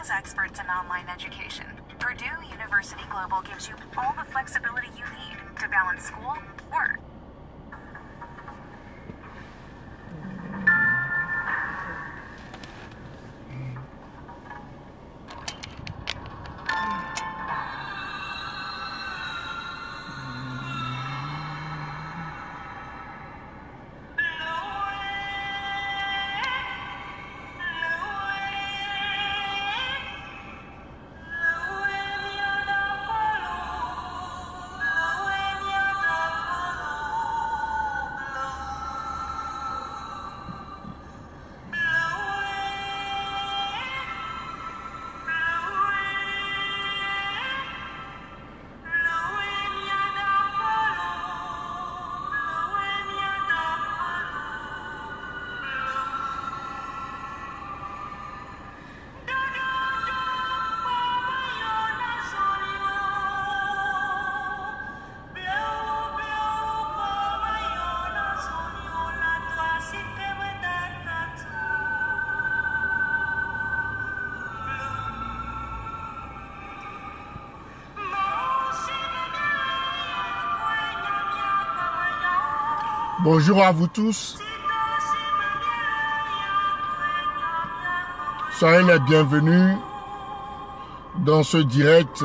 as experts in online education, Purdue University Global gives you all the flexibility you need to balance school, work. Bonjour à vous tous. Soyez les bienvenus dans ce direct.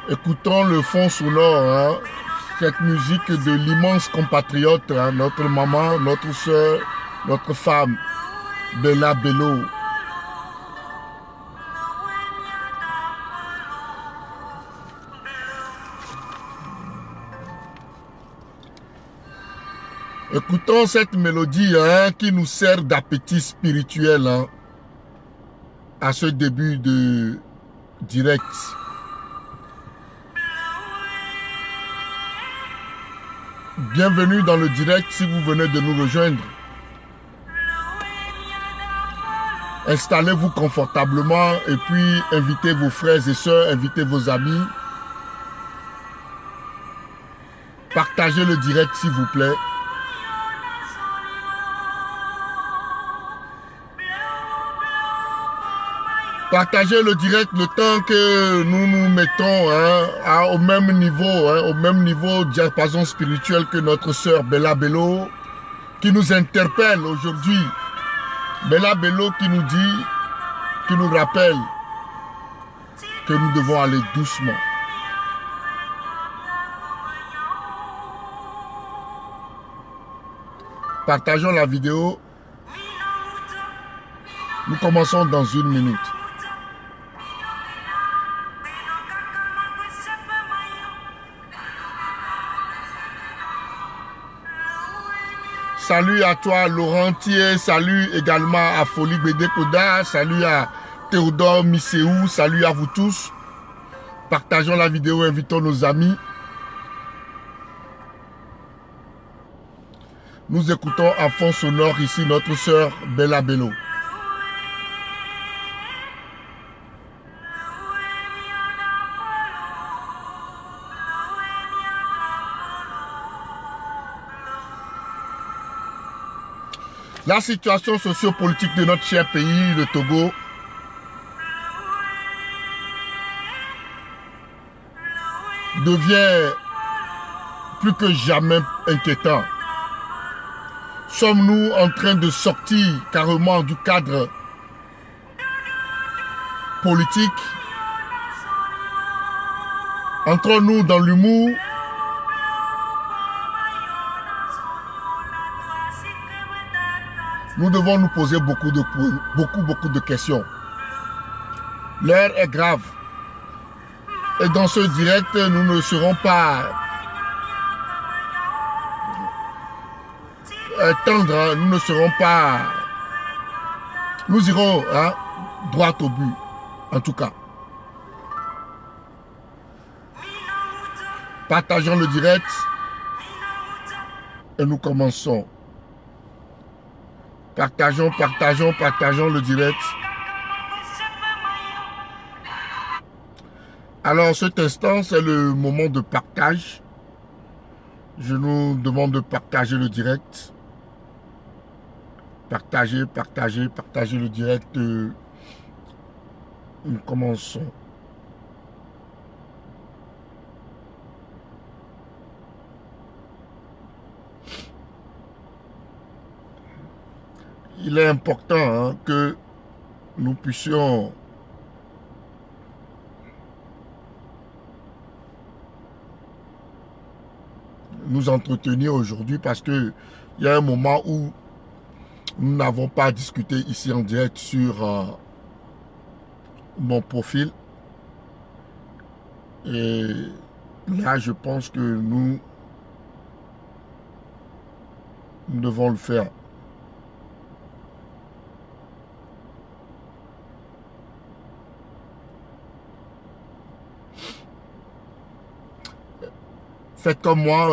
Écoutons le fond sonore, cette musique de l'immense compatriote, notre maman, notre soeur, notre femme, Bella Bello. Écoutons cette mélodie qui nous sert d'appétit spirituel à ce début de direct. Bienvenue dans le direct si vous venez de nous rejoindre. Installez-vous confortablement et puis invitez vos frères et sœurs, invitez vos amis. Partagez le direct s'il vous plaît. Partagez le direct le temps que nous nous mettons au même niveau diapason spirituel que notre sœur Bella Bello qui nous interpelle aujourd'hui. Bella Bello qui nous dit, qui nous rappelle que nous devons aller doucement. Partageons la vidéo. Nous commençons dans 1 minute. Salut à toi Laurentier, salut également à Folie Bédé Koda, salut à Théodore Misséou, salut à vous tous. Partageons la vidéo, invitons nos amis. Nous écoutons en fond sonore ici notre sœur Bella Bello. La situation sociopolitique de notre cher pays, le Togo, devient plus que jamais inquiétant. Sommes-nous en train de sortir carrément du cadre politique? Entrons-nous dans l'humour? Nous devons nous poser beaucoup de questions. L'heure est grave. Et dans ce direct, nous ne serons pas tendres, nous ne serons pas... Nous irons droit au but, en tout cas. Partageons le direct et nous commençons. Partageons le direct. Alors, cet instant, c'est le moment de partage. Je nous demande de partager le direct. Partagez, partagez, partagez le direct. Nous commençons. Il est important hein, que nous puissions nous entretenir aujourd'hui parce que il y a un moment où nous n'avons pas discuté ici en direct sur mon profil. Et là, je pense que nous devons le faire. Faites comme moi,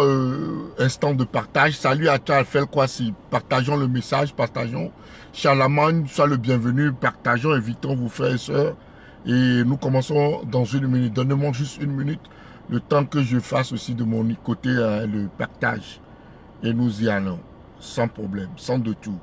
instant de partage. Salut à toi, Alfel Kwasi. Partageons le message, partageons. Charlemagne, sois le bienvenu. Partageons, invitons vos frères et sœurs. Et nous commençons dans une minute. Donnez-moi juste une minute, le temps que je fasse aussi de mon côté le partage. Et nous y allons, sans problème, sans de tout.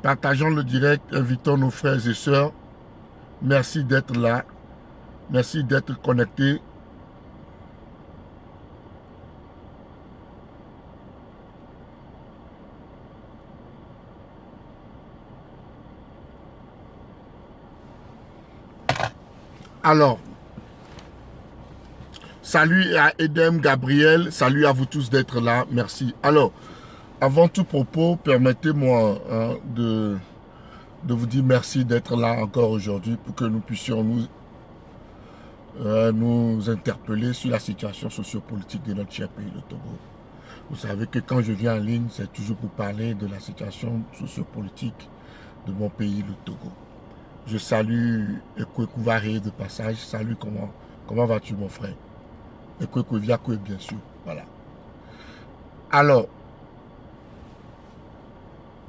Partageons le direct, invitons nos frères et sœurs. Merci d'être là. Merci d'être connectés. Alors, salut à Edem, Gabriel, salut à vous tous d'être là, merci. Alors, avant tout propos, permettez-moi hein, de vous dire merci d'être là encore aujourd'hui pour que nous puissions nous interpeller sur la situation sociopolitique de notre cher pays, le Togo. Vous savez que quand je viens en ligne, c'est toujours pour parler de la situation sociopolitique de mon pays, le Togo. Je salue Ekwekouvaré de passage. Salut, comment vas-tu mon frère? Ekwekouviakwe, bien sûr. Voilà. Alors,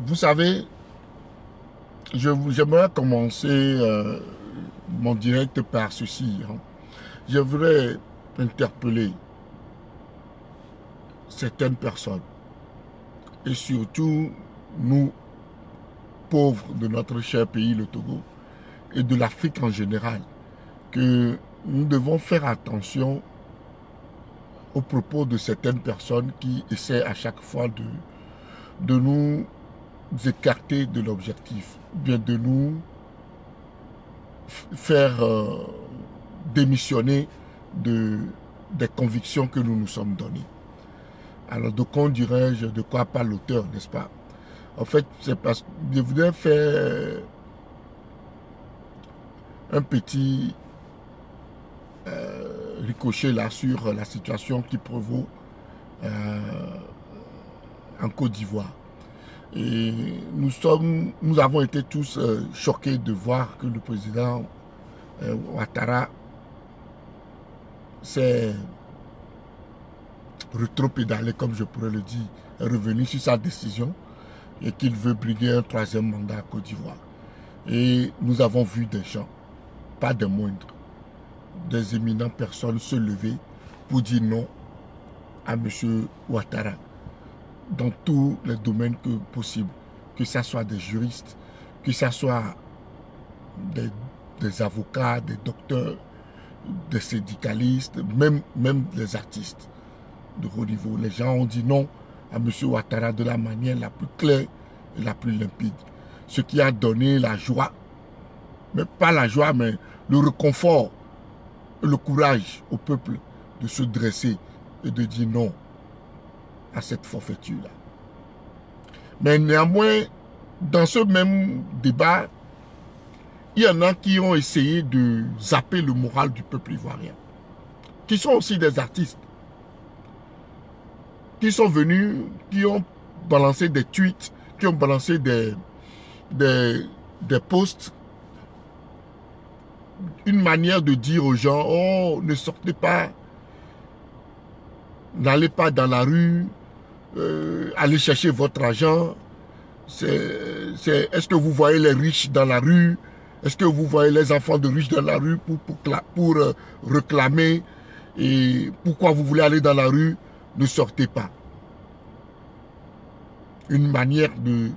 vous savez, j'aimerais commencer mon direct par ceci. Hein. Je voudrais interpeller certaines personnes et surtout nous, pauvres de notre cher pays, le Togo, et de l'Afrique en général, que nous devons faire attention aux propos de certaines personnes qui essaient à chaque fois de nous écarter de l'objectif, bien de nous faire démissionner des convictions que nous nous sommes données. Alors, de quoi dirais-je, de quoi parle l'auteur, n'est-ce pas? En fait, c'est parce que je voudrais faire un petit ricochet là sur la situation qui prévaut en Côte d'Ivoire. Et nous avons été tous choqués de voir que le président Ouattara s'est rétropédalé, comme je pourrais le dire, est revenu sur sa décision et qu'il veut briguer un troisième mandat à Côte d'Ivoire. Et nous avons vu des gens, pas des moindres, des éminentes personnes se lever pour dire non à M. Ouattara dans tous les domaines possibles, que ce soit des juristes, que ce soit des avocats, des docteurs, des syndicalistes, même les artistes de haut niveau. Les gens ont dit non à M. Ouattara de la manière la plus claire et la plus limpide. Ce qui a donné la joie, mais pas la joie, mais le réconfort et le courage au peuple de se dresser et de dire non à cette forfaiture-là. Mais néanmoins, dans ce même débat, il y en a qui ont essayé de zapper le moral du peuple ivoirien, qui sont aussi des artistes, qui sont venus, qui ont balancé des tweets, qui ont balancé des posts une manière de dire aux gens, oh, ne sortez pas, n'allez pas dans la rue, allez chercher votre argent. Est-ce que vous voyez les riches dans la rue? Est-ce que vous voyez les enfants de riches dans la rue pour réclamer? Et pourquoi vous voulez aller dans la rue? Ne sortez pas. Une manière de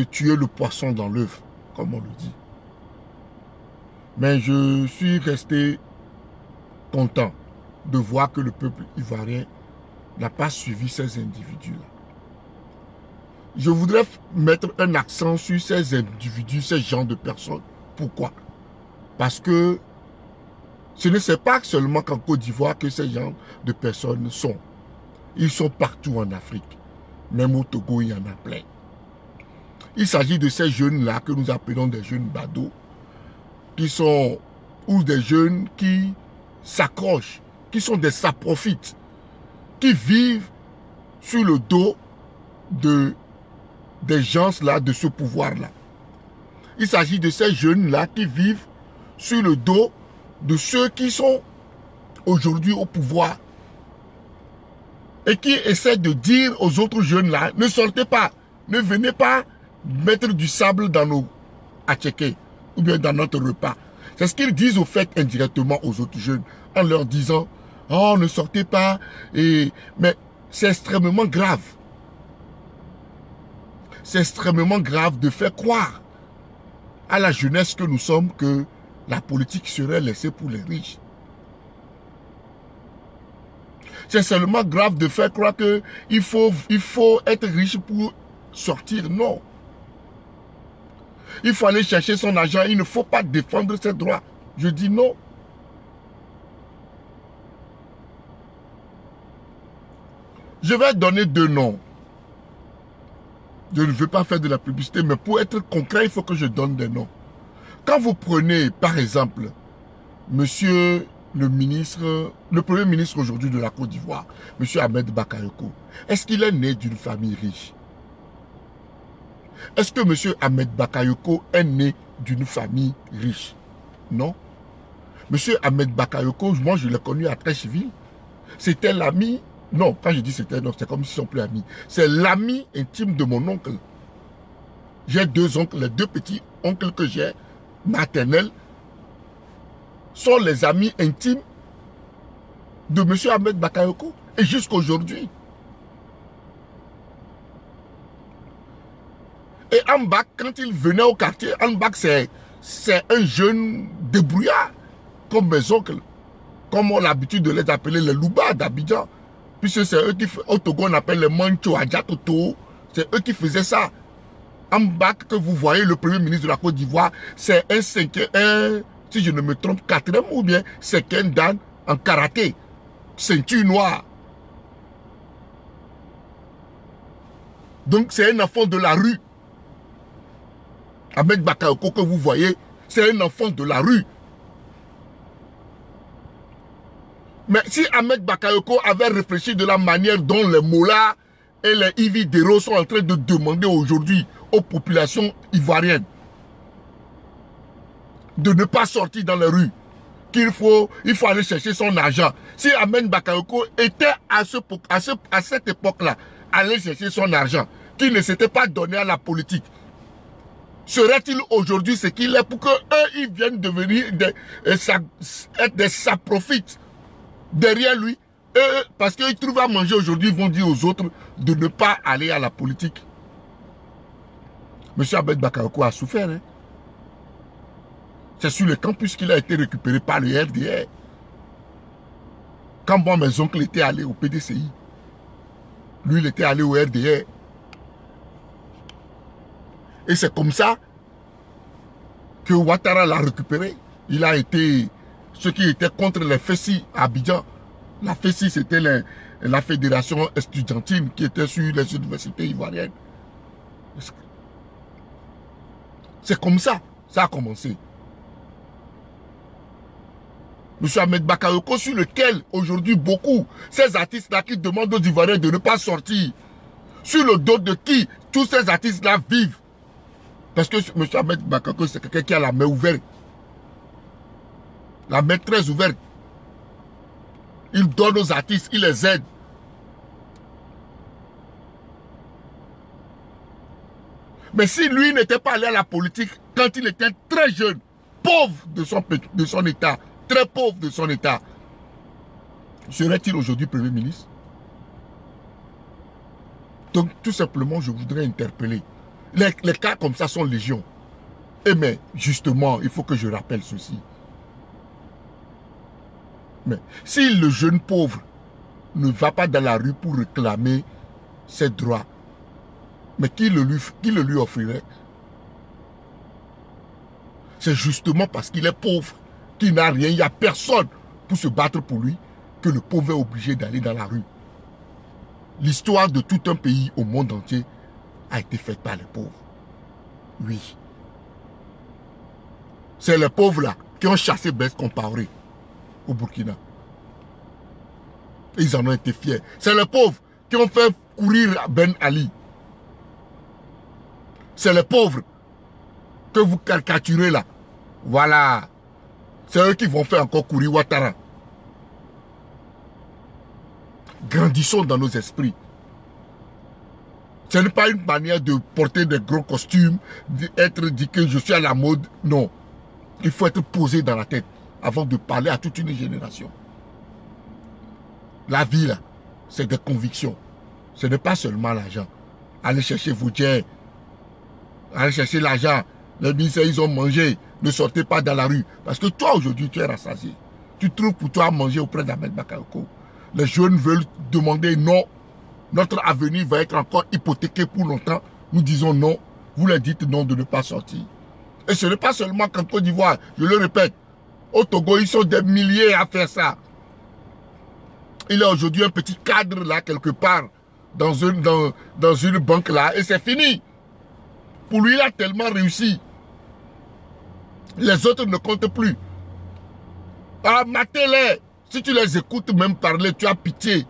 tuer le poisson dans l'œuf, comme on le dit. Mais je suis resté content de voir que le peuple ivoirien n'a pas suivi ces individus-là. Je voudrais mettre un accent sur ces individus, ces genres de personnes. Pourquoi? Parce que ce n'est pas seulement qu'en Côte d'Ivoire que ces genres de personnes sont. Ils sont partout en Afrique. Même au Togo, il y en a plein. Il s'agit de ces jeunes-là que nous appelons des jeunes badauds, qui sont, ou des jeunes qui s'accrochent, qui sont des saprofites, qui vivent sur le dos des gens-là, de ce pouvoir-là. Il s'agit de ces jeunes-là qui vivent sur le dos de ceux qui sont aujourd'hui au pouvoir et qui essaient de dire aux autres jeunes-là, ne sortez pas, ne venez pas mettre du sable dans nos atchekés ou bien dans notre repas. C'est ce qu'ils disent au fait indirectement aux autres jeunes en leur disant, oh, ne sortez pas. Mais c'est extrêmement grave. C'est extrêmement grave de faire croire à la jeunesse que nous sommes que la politique serait laissée pour les riches. C'est seulement grave de faire croire qu'il faut être riche pour sortir. Non. Il faut aller chercher son argent. Il ne faut pas défendre ses droits. Je dis non. Je vais donner 2 noms. Je ne veux pas faire de la publicité, mais pour être concret, il faut que je donne des noms. Quand vous prenez, par exemple, monsieur le premier ministre aujourd'hui de la Côte d'Ivoire, monsieur Ahmed Bakayoko, est-ce qu'il est né d'une famille riche? Est-ce que monsieur Ahmed Bakayoko est né d'une famille riche? Non. Monsieur Ahmed Bakayoko, moi je l'ai connu à Trècheville. C'était l'ami. Non, quand je dis c'était, non, c'est comme s'ils sont plus amis. C'est l'ami intime de mon oncle. J'ai 2 oncles, les 2 petits oncles que j'ai, maternels, sont les amis intimes de M. Ahmed Bakayoko. Et jusqu'à aujourd'hui. Et Ambak, quand il venait au quartier, Ambak c'est un jeune débrouillard, comme mes oncles. Comme on a l'habitude de les appeler les Louba d'Abidjan. Puisque c'est eux qui, au Togo, on appelle les Mancho, Adjatoto. C'est eux qui faisaient ça. Ambak, que vous voyez, le premier ministre de la Côte d'Ivoire, c'est un 5e, si je ne me trompe, 4e ou bien 5e dan en karaté. Ceinture noire. Donc c'est un enfant de la rue. Ahmed Bakayoko que vous voyez, c'est un enfant de la rue. Mais si Ahmed Bakayoko avait réfléchi de la manière dont les Mola et les Ividero sont en train de demander aujourd'hui aux populations ivoiriennes de ne pas sortir dans les rues, il faut aller chercher son argent. Si Ahmed Bakayoko était à cette époque-là, aller chercher son argent, qu'il ne s'était pas donné à la politique, serait-il aujourd'hui ce qu'il est pour qu'eux, ils viennent devenir être des saprofites derrière lui, parce qu'ils trouvent à manger aujourd'hui, ils vont dire aux autres de ne pas aller à la politique. Monsieur Ahmed Bakayoko a souffert. Hein? C'est sur le campus qu'il a été récupéré par le RDR. Quand moi, mes oncles étaient allés au PDCI, lui, il était allé au RDR. Et c'est comme ça que Ouattara l'a récupéré. Il a été... Ceux qui étaient contre les FESI à Abidjan. La FESI, c'était la fédération estudiantine qui était sur les universités ivoiriennes. C'est comme ça, ça a commencé. M. Ahmed Bakayoko, sur lequel aujourd'hui beaucoup, ces artistes-là qui demandent aux Ivoiriens de ne pas sortir, sur le dos de qui tous ces artistes-là vivent. Parce que M. Ahmed Bakayoko, c'est quelqu'un qui a la main ouverte. La main très ouverte. Il donne aux artistes, il les aide. Mais si lui n'était pas allé à la politique quand il était très jeune, pauvre de son état, très pauvre de son état, serait-il aujourd'hui Premier ministre? Donc tout simplement, je voudrais interpeller. Les cas comme ça sont légion. Et mais justement, il faut que je rappelle ceci. Mais si le jeune pauvre ne va pas dans la rue pour réclamer ses droits, mais qui le lui offrirait? C'est justement parce qu'il est pauvre, qu'il n'a rien, il n'y a personne pour se battre pour lui, que le pauvre est obligé d'aller dans la rue. L'histoire de tout un pays au monde entier a été faite par les pauvres. Oui. C'est les pauvres là qui ont chassé Blaise Compaoré au Burkina. Et ils en ont été fiers. C'est les pauvres qui ont fait courir Ben Ali. C'est les pauvres que vous caricaturez là. Voilà. C'est eux qui vont faire encore courir Ouattara. Grandissons dans nos esprits. Ce n'est pas une manière de porter des gros costumes, d'être dit que je suis à la mode. Non. Il faut être posé dans la tête avant de parler à toute une génération. La vie, là, c'est des convictions. Ce n'est pas seulement l'argent. Allez chercher vos biens. Allez chercher l'argent. Les ministères, ils ont mangé. Ne sortez pas dans la rue. Parce que toi, aujourd'hui, tu es rassasié. Tu trouves pour toi à manger auprès d'Ahmed Bakayoko. Les jeunes veulent demander non. Notre avenir va être encore hypothéqué pour longtemps. Nous disons non. Vous leur dites non de ne pas sortir. Et ce n'est pas seulement qu'en Côte d'Ivoire. Je le répète. Au Togo, ils sont des milliers à faire ça. Il est aujourd'hui un petit cadre là, quelque part, dans une banque là, et c'est fini. Pour lui, il a tellement réussi. Les autres ne comptent plus. Ah, matez-les. Si tu les écoutes même parler, tu as pitié.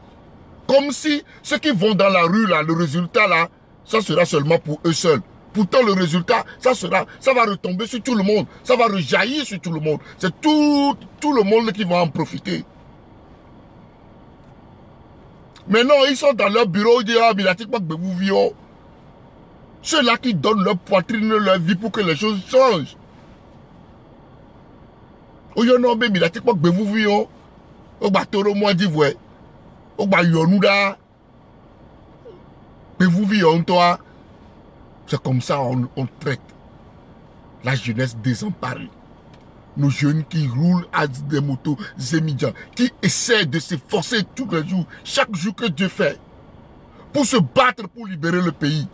Comme si ceux qui vont dans la rue, là, le résultat, là, ça sera seulement pour eux seuls. Pourtant, le résultat, ça va retomber sur tout le monde. Ça va rejaillir sur tout le monde. C'est tout le monde qui va en profiter. Mais non, ils sont dans leur bureau, ils disent, ah, vous vivez. Ceux-là qui donnent leur poitrine, leur vie pour que les choses changent. Oh, non, mais vous vivez. Oh, toro, moi, dit, ouais. Oh, yonuda. Mais vous vivez, toi. C'est comme ça on traite la jeunesse désemparée. Nos jeunes qui roulent à des motos Zemidjan, qui essaient de s'efforcer tous les jours, chaque jour que Dieu fait, pour se battre pour libérer le pays.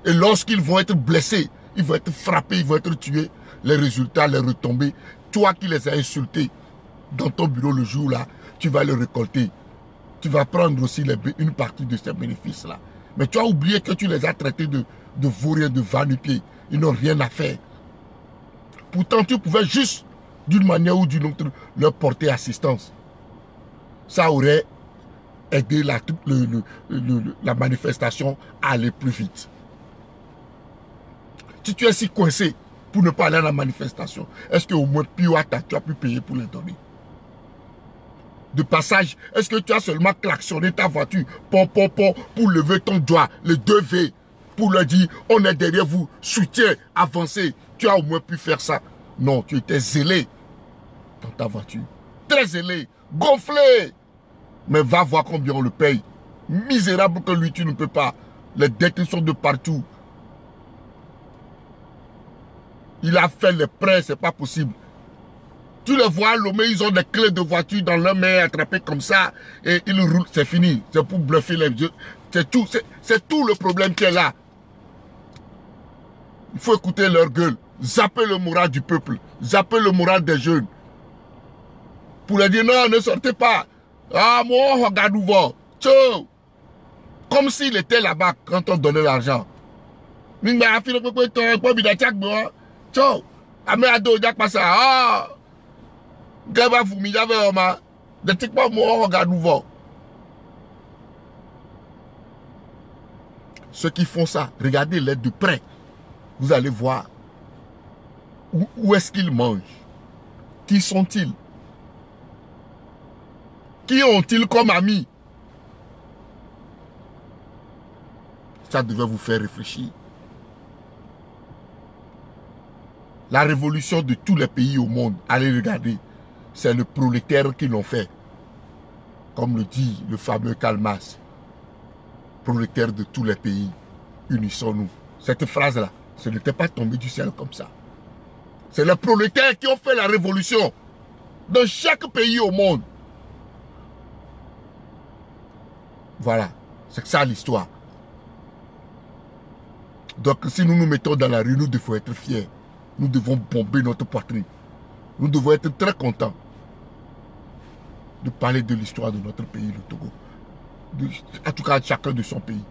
Et lorsqu'ils vont être blessés, ils vont être frappés, ils vont être tués, les résultats, les retombées, toi qui les as insultés dans ton bureau le jour là, tu vas les récolter. Tu vas prendre aussi une partie de ces bénéfices-là. Mais tu as oublié que tu les as traités de vauriens, de va-nu-pieds. Ils n'ont rien à faire. Pourtant, tu pouvais juste, d'une manière ou d'une autre, leur porter assistance. Ça aurait aidé la manifestation à aller plus vite. Si tu es si coincé pour ne pas aller à la manifestation, est-ce qu'au moins Piwata, tu as pu payer pour les donner? De passage, est-ce que tu as seulement klaxonné ta voiture pour lever ton doigt, les 2 V, pour leur dire, on est derrière vous, soutien, avancez. Tu as au moins pu faire ça. Non, tu étais zélé dans ta voiture. Très zélé, gonflé. Mais va voir combien on le paye. Misérable que lui, tu ne peux pas. Les dettes sont de partout. Il a fait les prêts, c'est pas possible. Tu les vois, Lomé, ils ont des clés de voiture dans leurs mains attrapées comme ça. Et ils roulent, c'est fini. C'est pour bluffer les yeux. C'est tout le problème qui est là. Il faut écouter leur gueule. Zapper le moral du peuple. Zapper le moral des jeunes. Pour leur dire, non, ne sortez pas. Ah, moi, regarde-nous voir. Tchou. Comme s'il était là-bas quand on donnait l'argent. Tchou. Amé ado, jak pas ça. Ah. Gaba fumi j'avais oma. De tic pas moi regarde nouveau. Ceux qui font ça, regardez-les de près. Vous allez voir où est-ce qu'ils mangent. Qui sont-ils? Qui ont-ils comme amis? Ça devait vous faire réfléchir. La révolution de tous les pays au monde, allez regarder, c'est le prolétaire qui l'ont fait. Comme le dit le fameux Karl Marx. Prolétaires de tous les pays, unissons-nous. Cette phrase-là, ce n'était pas tombé du ciel comme ça. C'est les prolétaires qui ont fait la révolution dans chaque pays au monde. Voilà, c'est ça l'histoire. Donc si nous nous mettons dans la rue, nous devons être fiers. Nous devons bomber notre poitrine. Nous devons être très contents de parler de l'histoire de notre pays, le Togo. En tout cas, chacun de son pays.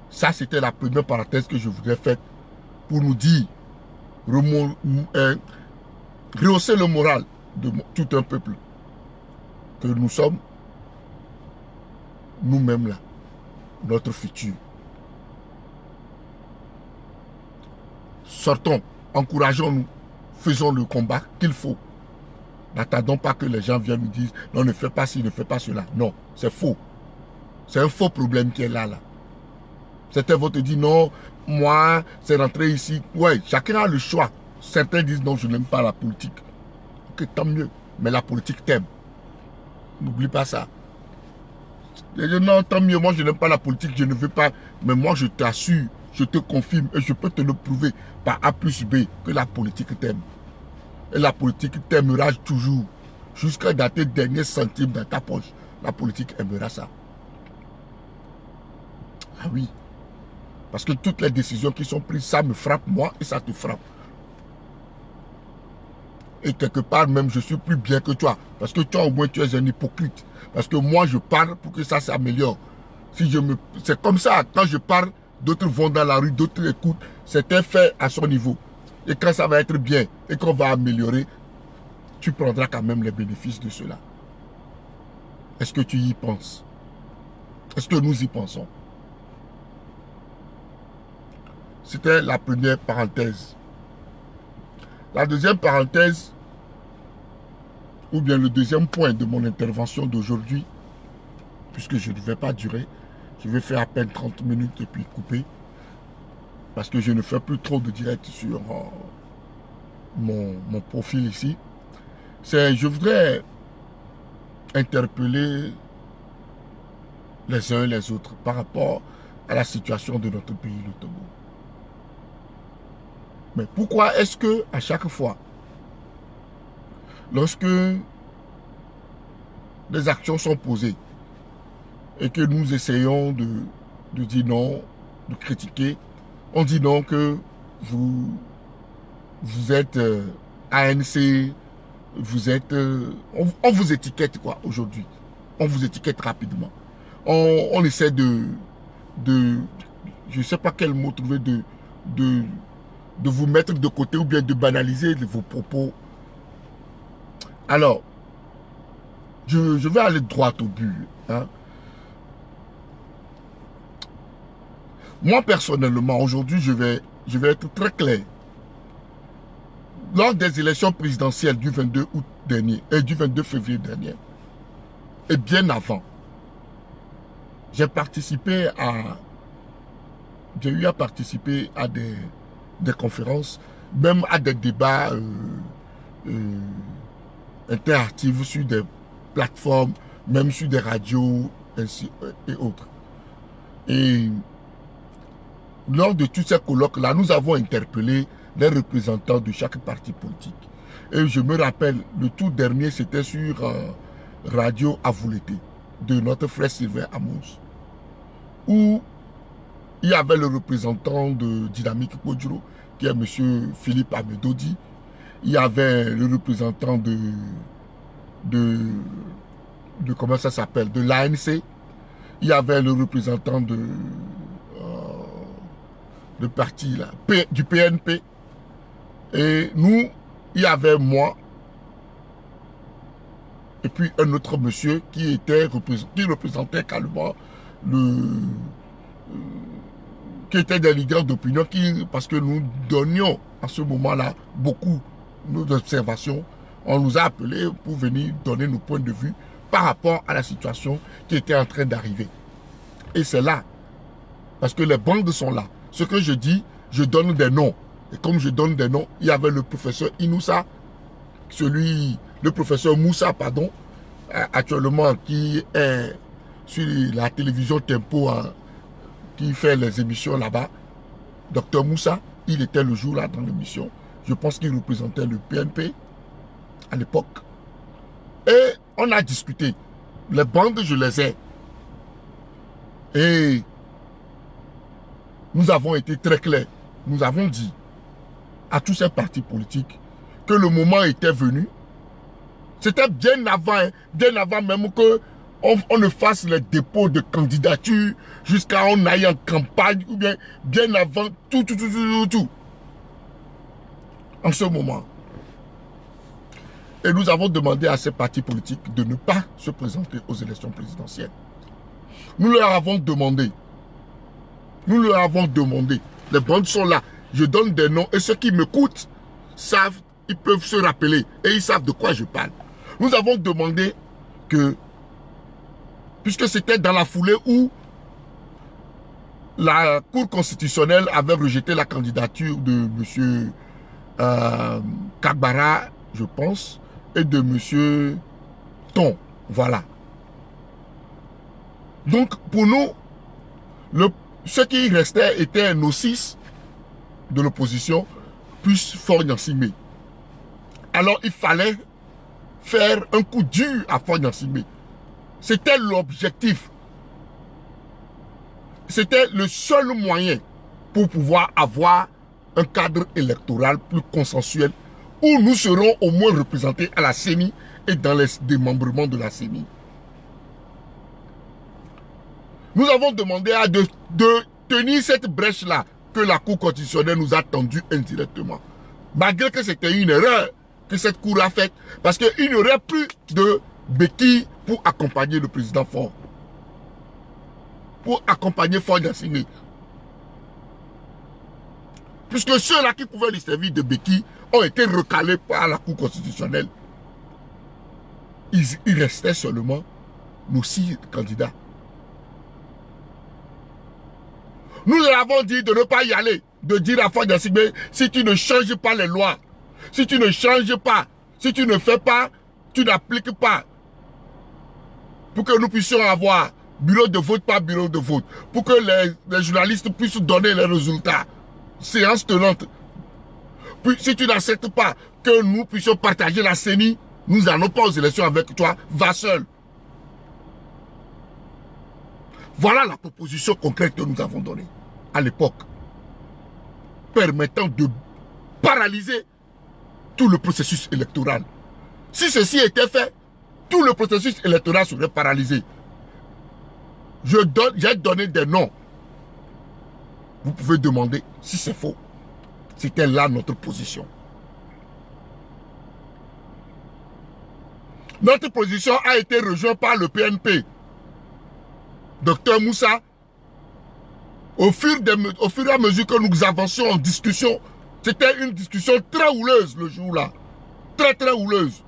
Ça, c'était la première parenthèse que je voudrais faire pour nous dire, rehausser le moral de tout un peuple. Que nous sommes, nous-mêmes là, notre futur. Sortons, encourageons-nous, faisons le combat qu'il faut. N'attendons pas que les gens viennent nous dire, non, ne fais pas ci, ne fais pas cela. Non, c'est faux. C'est un faux problème qui est là. Certains vont te dire, non, moi, c'est rentré ici. Ouais, chacun a le choix. Certains disent, non, je n'aime pas la politique. Ok, tant mieux. Mais la politique t'aime. N'oublie pas ça. Je dis, non, tant mieux, moi, je n'aime pas la politique, je ne veux pas. Mais moi, je t'assure, je te confirme, et je peux te le prouver par A plus B, que la politique t'aime. Et la politique t'aimera toujours. Jusqu'à dans tes derniers centimes dans ta poche. La politique aimera ça. Ah oui. Parce que toutes les décisions qui sont prises, ça me frappe moi et ça te frappe. Et quelque part même, je suis plus bien que toi. Parce que toi, au moins, tu es un hypocrite. Parce que moi, je parle pour que ça s'améliore. C'est comme ça, quand je parle, d'autres vont dans la rue, d'autres écoutent. C'est un fait à son niveau. Et quand ça va être bien et qu'on va améliorer, tu prendras quand même les bénéfices de cela. Est-ce que tu y penses? Est-ce que nous y pensons? C'était la première parenthèse. La deuxième parenthèse, ou bien le deuxième point de mon intervention d'aujourd'hui, puisque je ne vais pas durer, je vais faire à peine 30 minutes et puis couper, parce que je ne fais plus trop de direct sur mon profil ici. Je voudrais interpeller les uns et les autres par rapport à la situation de notre pays, le Togo. Mais pourquoi est-ce que à chaque fois, lorsque des actions sont posées et que nous essayons de dire non, de critiquer, on dit non que vous êtes ANC, vous êtes... on vous étiquette quoi aujourd'hui. On vous étiquette rapidement. On essaie de je ne sais pas quel mot trouver, de vous mettre de côté ou bien de banaliser vos propos. Alors, je vais aller droit au but. Hein. Moi, personnellement, aujourd'hui, je vais être très clair. Lors des élections présidentielles du 22 août dernier et du 22 février dernier, et bien avant, j'ai eu à participer à des conférences, même à des débats interactifs sur des plateformes, même sur des radios, ainsi et autres. Et lors de tous ces colloques-là, nous avons interpellé les représentants de chaque parti politique. Et je me rappelle, le tout dernier, c'était sur Radio Avouleté, de notre frère Sylvain Amos, où il y avait le représentant de Dynamique Kodjuro, qui est M. Philippe Amedodi. Il y avait le représentant de comment ça s'appelle, de l'ANC. Il y avait le représentant de parti là, du PNP. Et nous, il y avait moi et puis un autre monsieur qui représentait calmement qui était des leaders d'opinion, parce que nous donnions à ce moment-là beaucoup d'observations On nous a appelés pour venir donner nos points de vue par rapport à la situation qui était en train d'arriver. Et c'est là, parce que les bandes sont là. Ce que je dis, je donne des noms. Et comme je donne des noms, il y avait le professeur Inoussa, le professeur Moussa, pardon, actuellement qui est sur la télévision Tempo, hein, qui fait les émissions là-bas. Docteur Moussa, il était le jour là dans l'émission. Je pense qu'il représentait le PNP à l'époque. Et on a discuté. Les bandes, je les ai. Et nous avons été très clairs. Nous avons dit à tous ces partis politiques que le moment était venu. C'était bien avant même que on ne fasse les dépôts de candidature jusqu'à on aille en campagne ou bien avant tout. En ce moment. Et nous avons demandé à ces partis politiques de ne pas se présenter aux élections présidentielles. Nous leur avons demandé. Les bandes sont là. Je donne des noms et ceux qui m'écoutent savent, ils peuvent se rappeler et ils savent de quoi je parle. Nous avons demandé que, puisque c'était dans la foulée où la Cour constitutionnelle avait rejeté la candidature de M. Kagbara, je pense, et de M. Ton. Voilà. Donc, pour nous, ce qui restait était nos 6 de l'opposition, plus Faure Gnassingbé. Alors, il fallait faire un coup dur à Faure Gnassingbé. C'était l'objectif. C'était le seul moyen pour pouvoir avoir un cadre électoral plus consensuel où nous serons au moins représentés à la CENI et dans les démembrements de la CENI. Nous avons demandé de tenir cette brèche-là que la Cour constitutionnelle nous a tendue indirectement. Malgré que c'était une erreur que cette Cour a faite, parce qu'il n'y aurait plus de béquilles pour accompagner le président Faure. Pour accompagner Faure Gnassingbé. Puisque ceux-là qui pouvaient lui servir de béquilles ont été recalés par la Cour constitutionnelle. Il restait seulement nos 6 candidats. Nous leur avons dit de ne pas y aller, de dire à Faure Gnassingbé, si tu ne changes pas les lois, si tu ne changes pas, si tu ne fais pas, tu n'appliques pas, pour que nous puissions avoir bureau de vote par bureau de vote, pour que les journalistes puissent donner les résultats, séance tenante. Puis si tu n'acceptes pas que nous puissions partager la CENI, nous n'allons pas aux élections avec toi, va seul. Voilà la proposition concrète que nous avons donnée à l'époque, permettant de paralyser tout le processus électoral. Si ceci était fait, tout le processus électoral serait paralysé. J'ai donné des noms. Vous pouvez demander si c'est faux. C'était là notre position. Notre position a été rejointe par le PNP. Docteur Moussa, au fur et à mesure que nous avancions en discussion, c'était une discussion très houleuse le jour-là. Très très houleuse.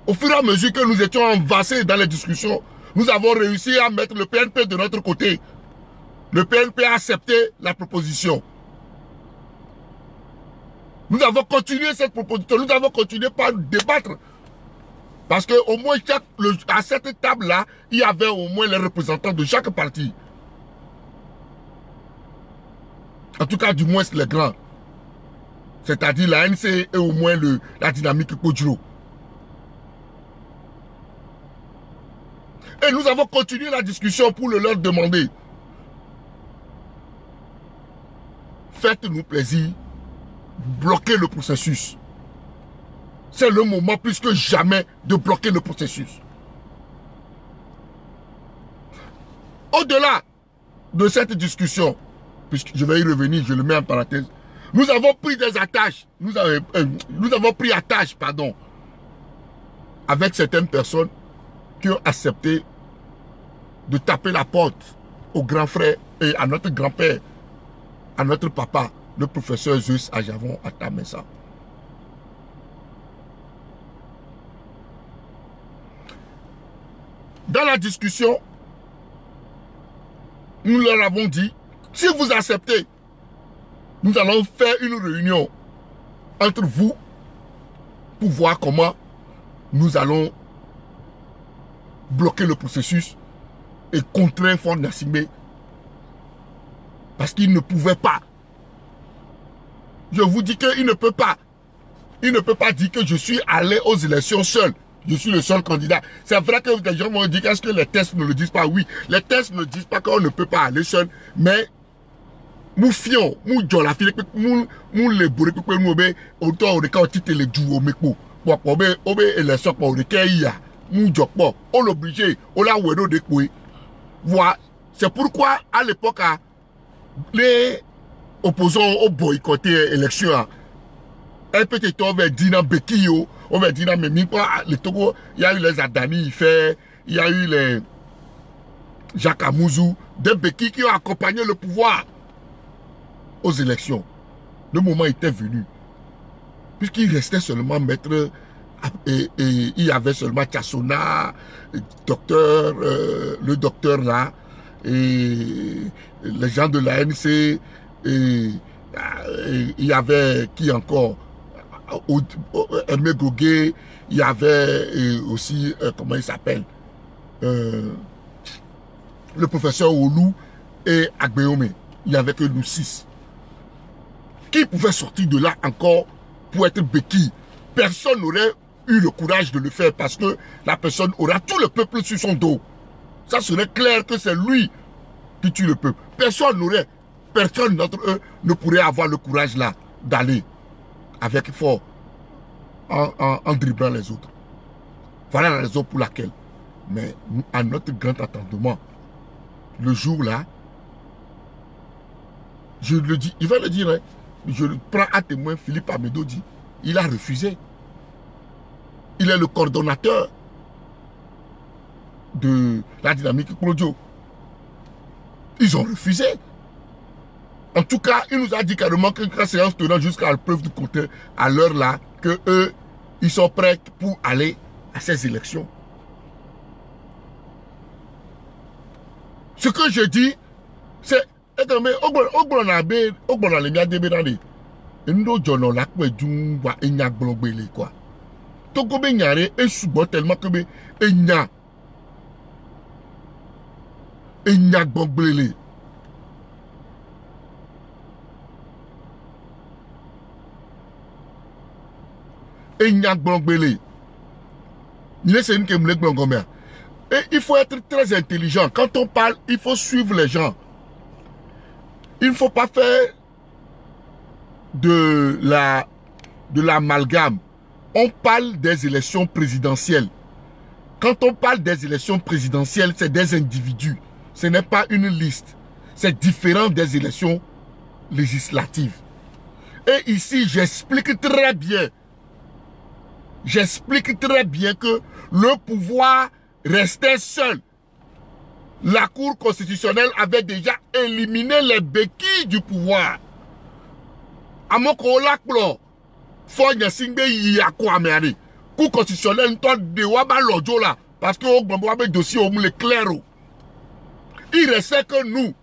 Au fur et à mesure que nous étions avancés dans les discussions, nous avons réussi à mettre le PNP de notre côté. Le PNP a accepté la proposition. Nous avons continué cette proposition, nous avons continué par débattre. Parce qu'au moins, à cette table-là, il y avait au moins les représentants de chaque parti. En tout cas, du moins, les grands. C'est-à-dire la ANC et au moins la dynamique Kodjiro. Et nous avons continué la discussion pour leur demander. Faites-nous plaisir, bloquez le processus. C'est le moment plus que jamais de bloquer le processus. Au-delà de cette discussion, puisque je vais y revenir, je le mets en parenthèse, nous avons pris des attaches, nous avons pris attache, pardon, avec certaines personnes qui ont accepté de taper la porte au grand frère et à notre grand-père, à notre papa, le professeur Zeus Ajavon Atamessa. Dans la discussion, nous leur avons dit, si vous acceptez, nous allons faire une réunion entre vous pour voir comment nous allons bloquer le processus et contrer Faure Gnassingbé parce qu'il ne pouvait pas. Je vous dis qu'il ne peut pas. Il ne peut pas dire que je suis allé aux élections seul. Je suis le seul candidat. C'est vrai que des gens vont dire est-ce que les tests ne le disent pas? Oui, les tests ne disent pas qu'on ne peut pas aller seul, mais nous fions, nous la fille, nous les bourrés, nous obé, autant on titre les jours au méco. Pour obé élection pour le KIA, nous jokpo, on l'obligé, on l'a ouédo de coué. Voilà. C'est pourquoi à l'époque, les opposants ont boycotté l'élection. Un petit on va dire dans Bekio, on va dire dans le Togo, il y a eu les Adani, il y a eu les Jacques Amouzou, des Beki qui ont accompagné le pouvoir aux élections. Le moment était venu. Puisqu'il restait seulement maître, et il y avait seulement Tchassona, docteur, le docteur là, et les gens de l'ANC, et il y avait qui encore? Aimé Gogué, il y avait aussi, comment il s'appelle, le professeur Oulou et Agbeome. Il n'y avait que nous 6. Qui pouvait sortir de là encore pour être béquille? Personne n'aurait eu le courage de le faire parce que la personne aura tout le peuple sur son dos. Ça serait clair que c'est lui qui tue le peuple. Personne d'entre eux ne pourrait avoir le courage là d'aller avec Faure en dribblant les autres. Voilà la raison pour laquelle. Mais à notre grand attendement, le jour là, je le dis, il va le dire, hein, je le prends à témoin, Philippe Amédo dit, il a refusé. Il est le coordonnateur de la dynamique Claudio. Ils ont refusé. En tout cas, il nous a dit carrément que la séance tenant jusqu'à la preuve du contraire, à l'heure là, que eux, ils sont prêts pour aller à ces élections. Ce que je dis, c'est tellement que et il faut être très intelligent. Quand on parle, il faut suivre les gens. Il ne faut pas faire de l'amalgame. On parle des élections présidentielles. Quand on parle des élections présidentielles, c'est des individus. Ce n'est pas une liste. C'est différent des élections législatives. Et ici, j'explique très bien. J'explique très bien que le pouvoir restait seul. La Cour constitutionnelle avait déjà éliminé les béquilles du pouvoir. Amokolaklo, Faure Gnassingbé Yakwamere. Cour constitutionnelle, de Waba Lodjola, parce que au dossier au moule clair. Il restait que nous.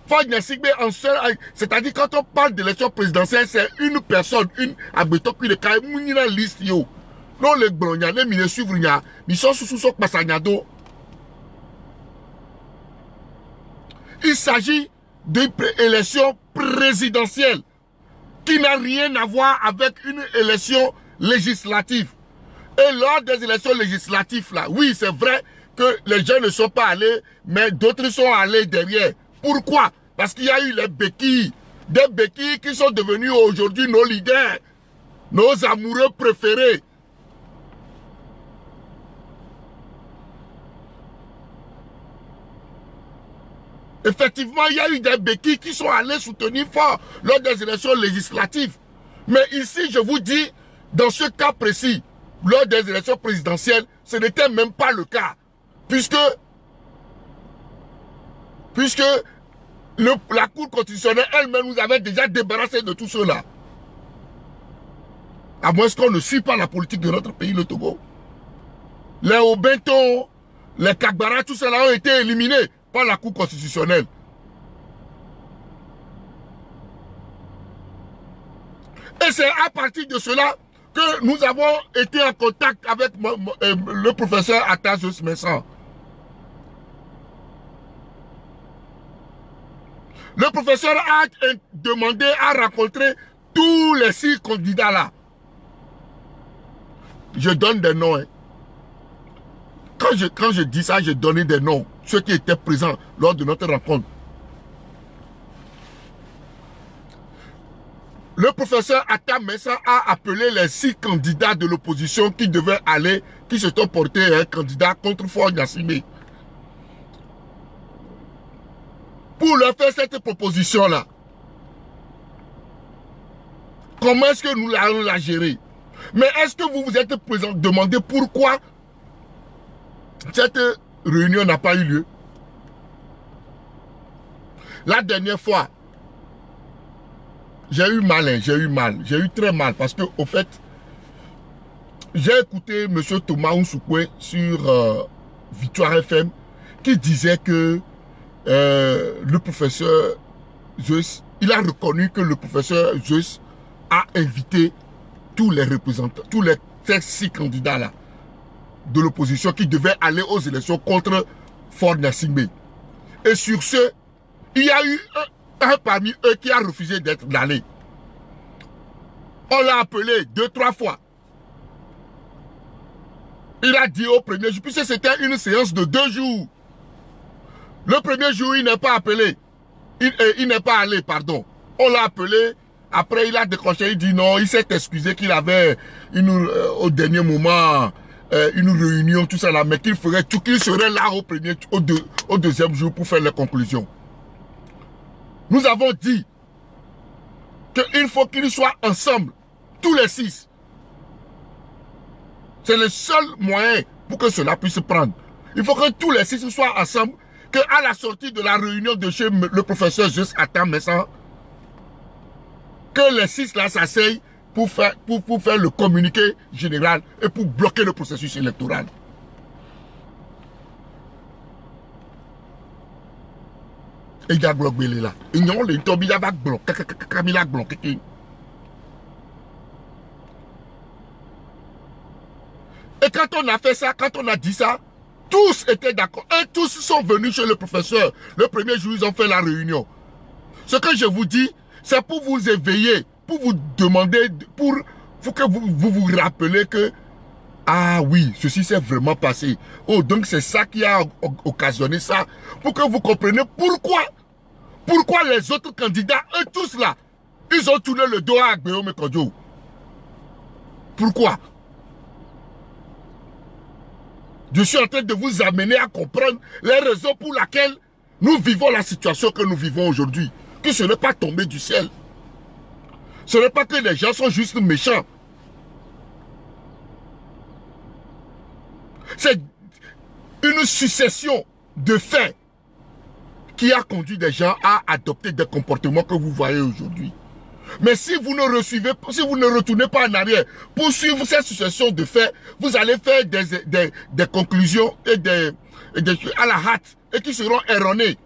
Faure Gnassingbé en seul, c'est-à-dire quand on parle d'élection présidentielle, c'est une personne, une habitant qui est quand même une liste yo. Non, les brogna, les mines suivre, ils sont sous passagado. Il s'agit d'une élection présidentielle qui n'a rien à voir avec une élection législative. Et lors des élections législatives, là, oui, c'est vrai que les gens ne sont pas allés, mais d'autres sont allés derrière. Pourquoi? Parce qu'il y a eu les béquilles. Des béquilles qui sont devenus aujourd'hui nos leaders, nos amoureux préférés. Effectivement, il y a eu des béquilles qui sont allés soutenir Faure lors des élections législatives. Mais ici, je vous dis, dans ce cas précis, lors des élections présidentielles, ce n'était même pas le cas. Puisque la Cour constitutionnelle elle-même nous avait déjà débarrassé de tout cela. À moins qu'on ne suit pas la politique de notre pays, le Togo. Les Obento, Les Kagbara, tout cela ont été éliminés par la Cour constitutionnelle. Et c'est à partir de cela que nous avons été en contact avec le professeur Attajus Mensah. Le professeur a demandé à rencontrer tous les 6 candidats là. Je donne des noms. Hein. Quand je dis ça, j'ai donné des noms. Ceux qui étaient présents lors de notre rencontre. Le professeur Attajus Mensah a appelé les 6 candidats de l'opposition qui devaient aller, qui se sont portés un candidat contre Faure Gnassingbé. Pour leur faire cette proposition-là. Comment est-ce que nous allons la gérer? Mais est-ce que vous vous êtes demandé pourquoi cette réunion n'a pas eu lieu? La dernière fois, j'ai eu mal, hein, j'ai eu très mal parce que au fait, j'ai écouté M. Thomas Nsukwe sur Victoire FM qui disait que le professeur Joyce, il a reconnu que le professeur Joyce a invité tous les représentants, tous les 6 candidats là de l'opposition qui devaient aller aux élections contre Faure Gnassingbé. Et sur ce, il y a eu un parmi eux qui a refusé d'être allé. On l'a appelé 2-3 fois. Il a dit au premier jour, puisque c'était une séance de 2 jours. Le premier jour, il n'est pas appelé. Il n'est pas allé, pardon. On l'a appelé. Après, il a décroché. Il dit non. Il s'est excusé qu'il avait au dernier moment une réunion, tout ça là. Mais qu'il ferait tout, qu'il serait là au deuxième jour pour faire les conclusions. Nous avons dit qu'il faut qu'ils soient ensemble, tous les 6. C'est le seul moyen pour que cela puisse prendre. Il faut que tous les 6 soient ensemble. Qu'à la sortie de la réunion de chez le professeur Joyce Attajus Mensah, que les 6 là s'asseyent pour faire le communiqué général et pour bloquer le processus électoral. Et il y a bloqué là. Il y a un tobi là va bloquer. Camila bloqué. Et quand on a fait ça, quand on a dit ça, tous étaient d'accord. Et tous sont venus chez le professeur. Le premier jour, ils ont fait la réunion. Ce que je vous dis, c'est pour vous éveiller, pour vous demander, pour que vous rappelez que, ah oui, ceci s'est vraiment passé. Oh, donc c'est ça qui a occasionné ça. Pour que vous compreniez pourquoi les autres candidats, eux tous là, ils ont tourné le dos à Agbeome Kodjo. Pourquoi? Je suis en train de vous amener à comprendre les raisons pour lesquelles nous vivons la situation que nous vivons aujourd'hui. Que ce n'est pas tombé du ciel. Ce n'est pas que les gens sont juste méchants. C'est une succession de faits qui a conduit des gens à adopter des comportements que vous voyez aujourd'hui. Mais si vous ne retournez pas en arrière pour suivre cette succession de faits, vous allez faire des conclusions et à la hâte et qui seront erronées.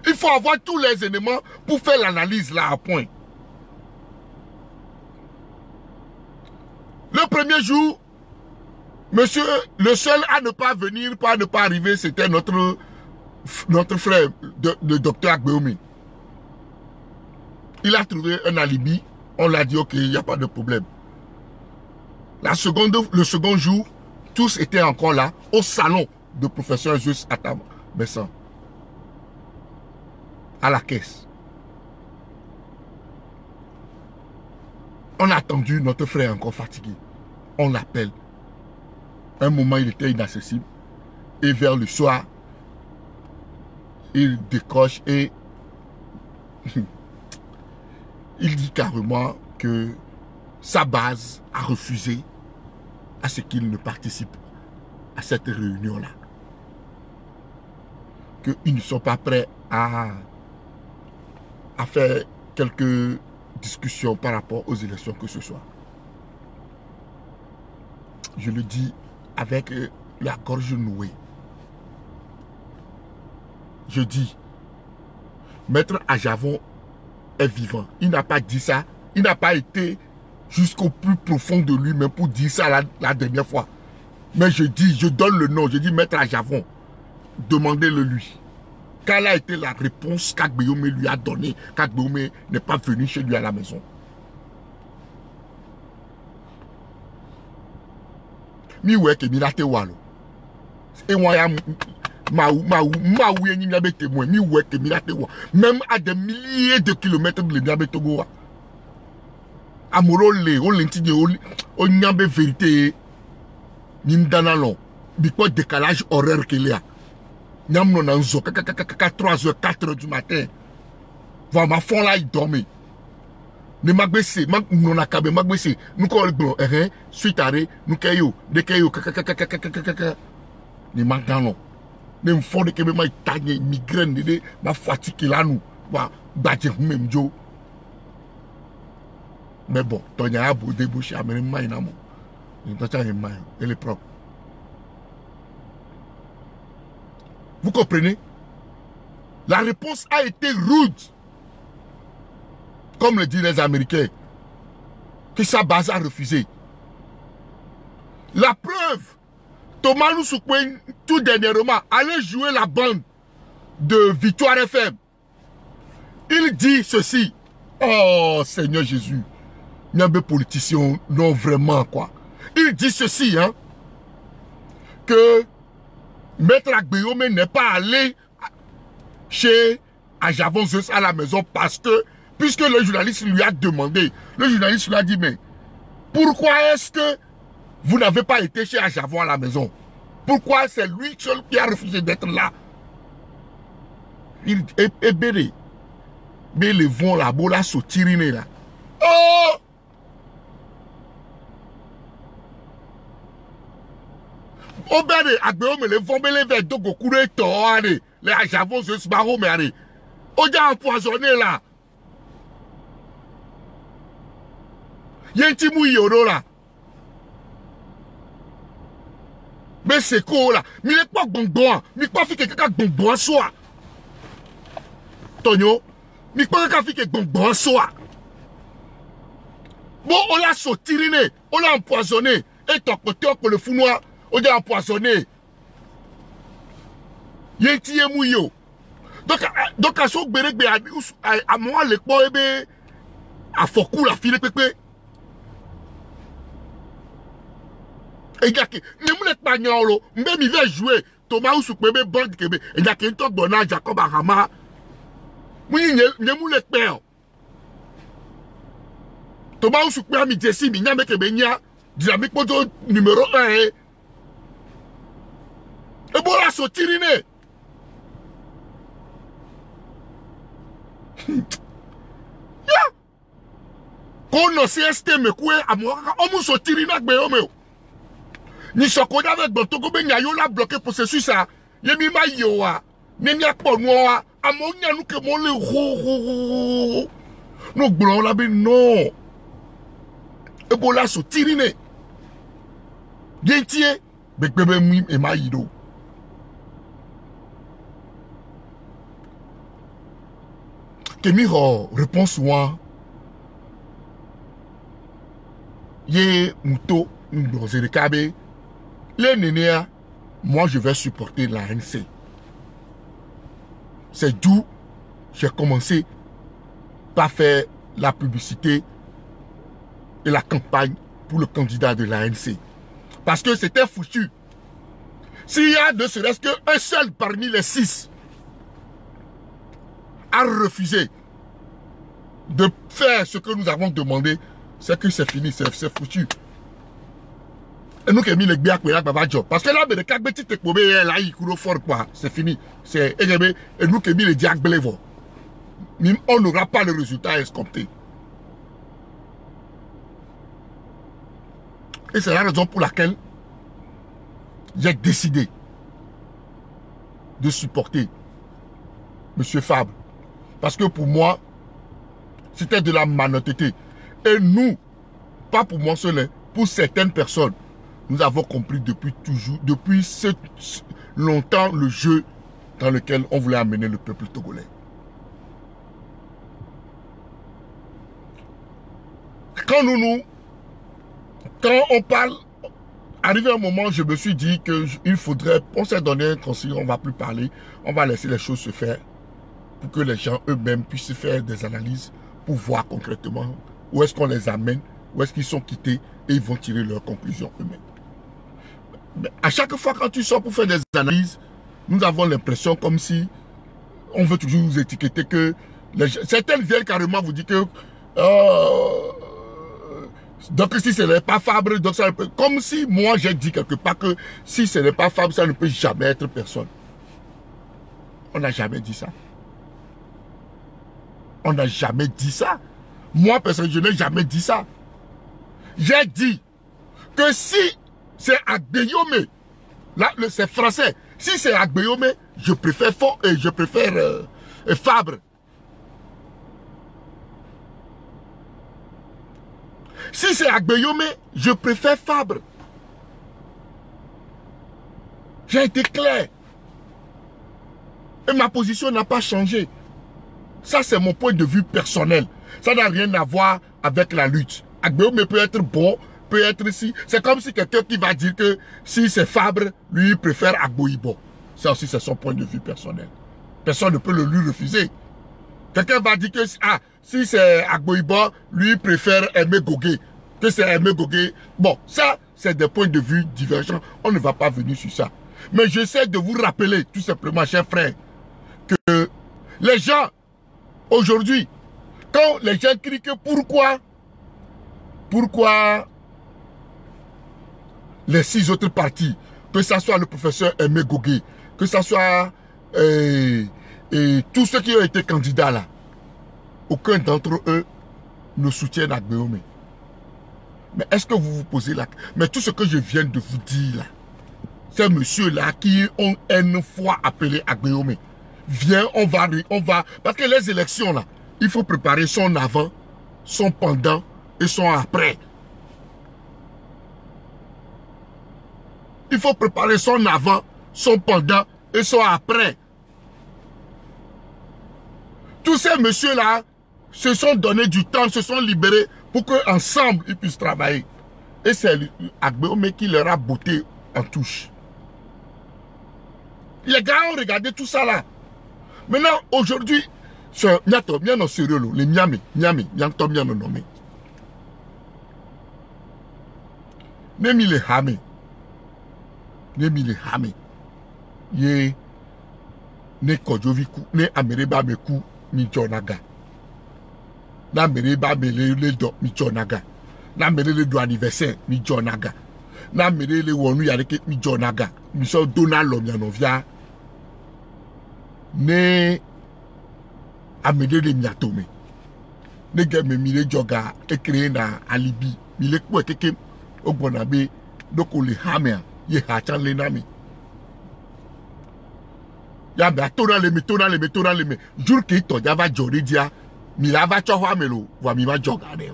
Il faut avoir tous les éléments pour faire l'analyse là à point. Le premier jour, monsieur, le seul à ne pas venir, à ne pas arriver, c'était notre frère, le docteur Agbeome. Il a trouvé un alibi. On l'a dit, ok, il n'y a pas de problème. Le second jour, tous étaient encore là, au salon de professeur Joyce Attajus Mensah. À la caisse. On a attendu notre frère encore fatigué. On l'appelle. Un moment, il était inaccessible. Et vers le soir, il décroche et il dit carrément que sa base a refusé à ce qu'il ne participe à cette réunion-là. Qu'ils ne sont pas prêts à faire quelques discussions par rapport aux élections que ce soit. Je le dis avec la gorge nouée. je dis, Maître Ajavon est vivant. Il n'a pas dit ça. Il n'a pas été jusqu'au plus profond de lui-même pour dire ça la dernière fois. Mais je dis, je donne le nom, je dis Maître Ajavon. Demandez-le lui. Quelle a été la réponse qu'Agbeyome lui a donnée, qu'Agbeyome n'est pas venu chez lui à la maison? Mi ouais que mi la te walo. Et moi ya ma oui ni miabe témoin. Mi ouais que mi la te wa. Même à des milliers de kilomètres de miabe Togo wa. Amoro le o lenti de o nyambe vérité ni ndana long. Biko décalage horaire qu'il y a. Nyam non anzo 3h 4h du matin. Va ma fond là il dormait. Ne magbese non akabe magbese nous ko gbon suite arrêt nous kayo de kayo ni magano ne mfo de kebe ma tanye migraine de ma fatigue là nous wa badje même jo. Mais bon tonya abo débouché amene mai na mo ni tocha mai elle est propre. Vous comprenez? La réponse a été rude. Comme le disent les Américains, que sa base a refusé. La preuve, Thomas Noussoukwen, tout dernièrement, allait jouer la bande de Victoire FM. Il dit ceci. Oh Seigneur Jésus, il y a des politiciens, non vraiment quoi. Il dit ceci, hein, que Maître Agbeyome n'est pas allé chez Ajavon Zeus à la maison parce que, puisque le journaliste lui a demandé, le journaliste lui a dit, mais pourquoi est-ce que vous n'avez pas été chez Ajavon à la maison? Pourquoi c'est lui seul qui a refusé d'être là? Il est béré. Mais les vents là, bola so tirine là. Oh! Au béré, Agbeyome les vents, mais les verres de Gokure Tohane, les Ajavon Zeus Baro, mais allez. On a empoisonné là. Il y a un petit mouillot là. Mais c'est quoi là? Mais il n'est pas bonbon. Mais pas fait que quelqu'un bonbon soit. Tonyo. Mais pas quelqu'un fait que bonbon soit. Bon, on l'a sautiré. On l'a empoisonné. Et ton côté, pour le fou noir, on l'a empoisonné. Il y a un petit mouillot. Donc, à ce bérék, à moi, le quoi, à Fokou, la file, pépé. Et il y a que, ne me l'êtes pas nyolo, même il va jouer, Thomas ou Soukbebe, bande kebe, et il y a qu'un temps donnant Jacob Arama. Oui, ne me l'êtes pas. Thomas ou Soukbebe, mi jessi, mi nyame kebe nya, dynamique moto numéro 1, et bon, la sautirine. Kono CST me kwe amoka omu sotiri na Agbeyome. Ni sokoda avec Botogo be nyayo la bloqué processus ça. Yemi ma yoa. Nemi akpo noa. Amonya nou ke mon le ho. No gbon la be non. Ebola sotiri ne. Gentie bekbebe mu e ma yido. Kemi ho réponse moi. Yé Mouto, Nzerekabe, les nénéas, moi je vais supporter l'ANC. C'est d'où j'ai commencé par faire la publicité et la campagne pour le candidat de l'ANC. Parce que c'était foutu. S'il y a ne serait-ce qu'un seul parmi les 6 a refusé de faire ce que nous avons demandé, c'est que c'est fini, c'est foutu. Et nous qui avons mis le biak, parce que là, c'est fini. Et nous qui avons mis le diak, on n'aura pas le résultat escompté. Et c'est la raison pour laquelle j'ai décidé de supporter M. Fabre. Parce que pour moi, c'était de la malhonnêteté. Et nous, pas pour moi seul, pour certaines personnes, nous avons compris depuis toujours, depuis longtemps le jeu dans lequel on voulait amener le peuple togolais. Quand on parle, arrivé un moment, je me suis dit qu'il faudrait, on s'est donné un conseil, on ne va plus parler, on va laisser les choses se faire pour que les gens eux-mêmes puissent faire des analyses pour voir concrètement où est-ce qu'on les amène, où est-ce qu'ils sont quittés et ils vont tirer leurs conclusions eux-mêmes. Mais à chaque fois quand tu sors pour faire des analyses, nous avons l'impression comme si on veut toujours vous étiqueter que certaines viennent carrément vous dire que donc si ce n'est pas Fabre, donc ça ne peut, comme si moi j'ai dit quelque part que si ce n'est pas Fabre, ça ne peut jamais être personne. On n'a jamais dit ça. On n'a jamais dit ça. Moi, personnellement, je n'ai jamais dit ça. J'ai dit que si c'est Agbeyome, là, c'est français. Si c'est Agbeyome, je préfère Fabre. Si c'est Agbeyome, je préfère Fabre. J'ai été clair. Et ma position n'a pas changé. Ça, c'est mon point de vue personnel. Ça n'a rien à voir avec la lutte. Agbeyome peut être bon, peut être si. C'est comme si quelqu'un qui va dire que si c'est Fabre, lui il préfère Agboibo. Ça aussi, c'est son point de vue personnel. Personne ne peut le lui refuser. Quelqu'un va dire que si c'est Agboibo, lui il préfère Aimé Gogué. Que c'est Aimé Gogué. Bon, ça, c'est des points de vue divergents. On ne va pas venir sur ça. Mais j'essaie de vous rappeler, tout simplement, chers frères, que les gens, aujourd'hui, quand les gens crient que pourquoi les 6 autres partis, que ce soit le professeur Aimé Gogué, que ce soit tous ceux qui ont été candidats là, aucun d'entre eux ne soutiennent Agbeyome. Mais est-ce que vous vous posez là? Mais tout ce que je viens de vous dire là, ces messieurs-là qui ont une fois appelé Agbeyome, viens, on va, parce que les élections là, il faut préparer son avant, son pendant et son après. Il faut préparer son avant, son pendant et son après. Tous ces messieurs-là se sont donné du temps, se sont libérés pour qu'ensemble ils puissent travailler. Et c'est Agbeyome qui leur a botté en touche. Les gars ont regardé tout ça là. Maintenant, aujourd'hui, les Nemi le hame. Ye ne kojoviku ne amereba meku mi jonaga. Na mereba le do mi jonaga. Na merele do anniversaire mi jonaga. Na merele wonu yareke mi jonaga. Mi so Donald Lomianovia. Ne amedele miatome. Ne geme mile joga ekre na alibi. Mile kwa keke ogbonabe doko le hame ye hachan le nami. Ya be atona le me. Jour ki to java jori dia mi la va chowa melo wa mi va joga de.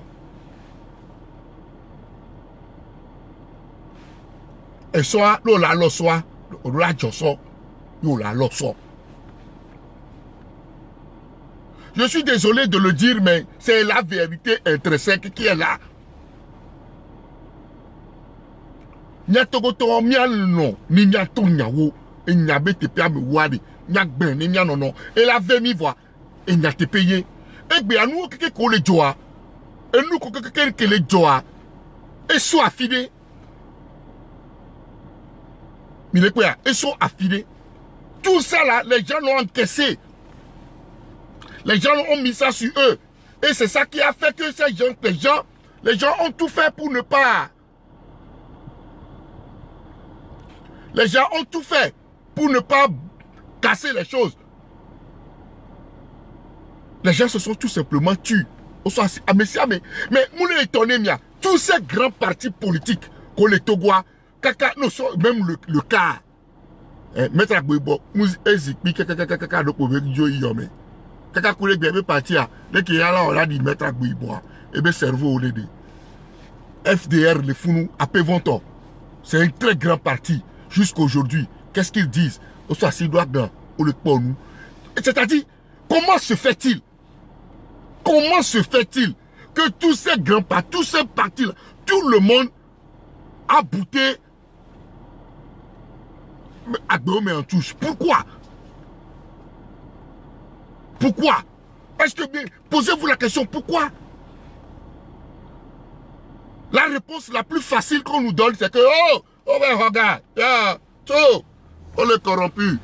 E so lo la lo so o la joso yo la lo so. Je suis désolé de le dire, mais c'est la vérité intrinsèque qui est là. Nyatogoto miano ni nyato nyawo e nyabe te pia me wadi nyagben ni nyano no e la vemi voix e nyate payer e gbe anu keke ko le joa e nu ko keke ke le joa e so affidé mi le quoi e so affidé tout ça là les gens l'ont encaissé. Les gens ont mis ça sur eux. Et c'est ça qui a fait que ces gens, les gens ont tout fait pour ne pas. Les gens ont tout fait pour ne pas casser les choses. Les gens se sont tout simplement tués. Mais moulé étonné, tous ces grands partis politiques, qu'on les Togois, même le cas, Maître Agboibo, kaka koule bien parti à dès qu'il y a là on a dit mettre à Gouibois et bien cerveau au LD FDR les fous à Pévonton c'est un très grand parti jusqu'aujourd'hui qu'est-ce qu'ils disent au soit si doit dans C'est-à-dire, comment se fait-il que tous ces grands partis, tous ces partis-là, tout le monde a bouté Agbéomé en touche? Pourquoi? Pourquoi? Est-ce que, posez-vous la question, pourquoi? La réponse la plus facile qu'on nous donne, c'est que, oh ben regarde, on est corrompu.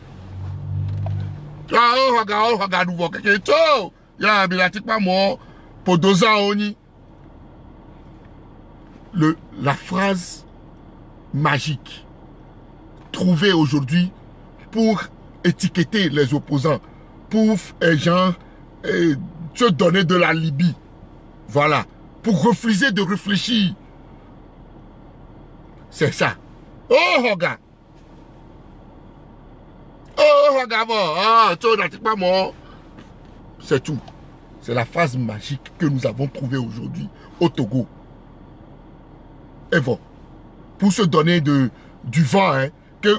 Oh regarde, nous voyons quelqu'un, pratiquement mort, pour 2 ans, on y. La phrase magique trouvée aujourd'hui pour étiqueter les opposants, pour se donner de la Libye. Voilà. Pour refuser de réfléchir. C'est ça. Oh, regarde. Oh, regarde. C'est tout. C'est la phrase magique que nous avons trouvée aujourd'hui au Togo. Et bon. Pour se donner du vent, hein. Que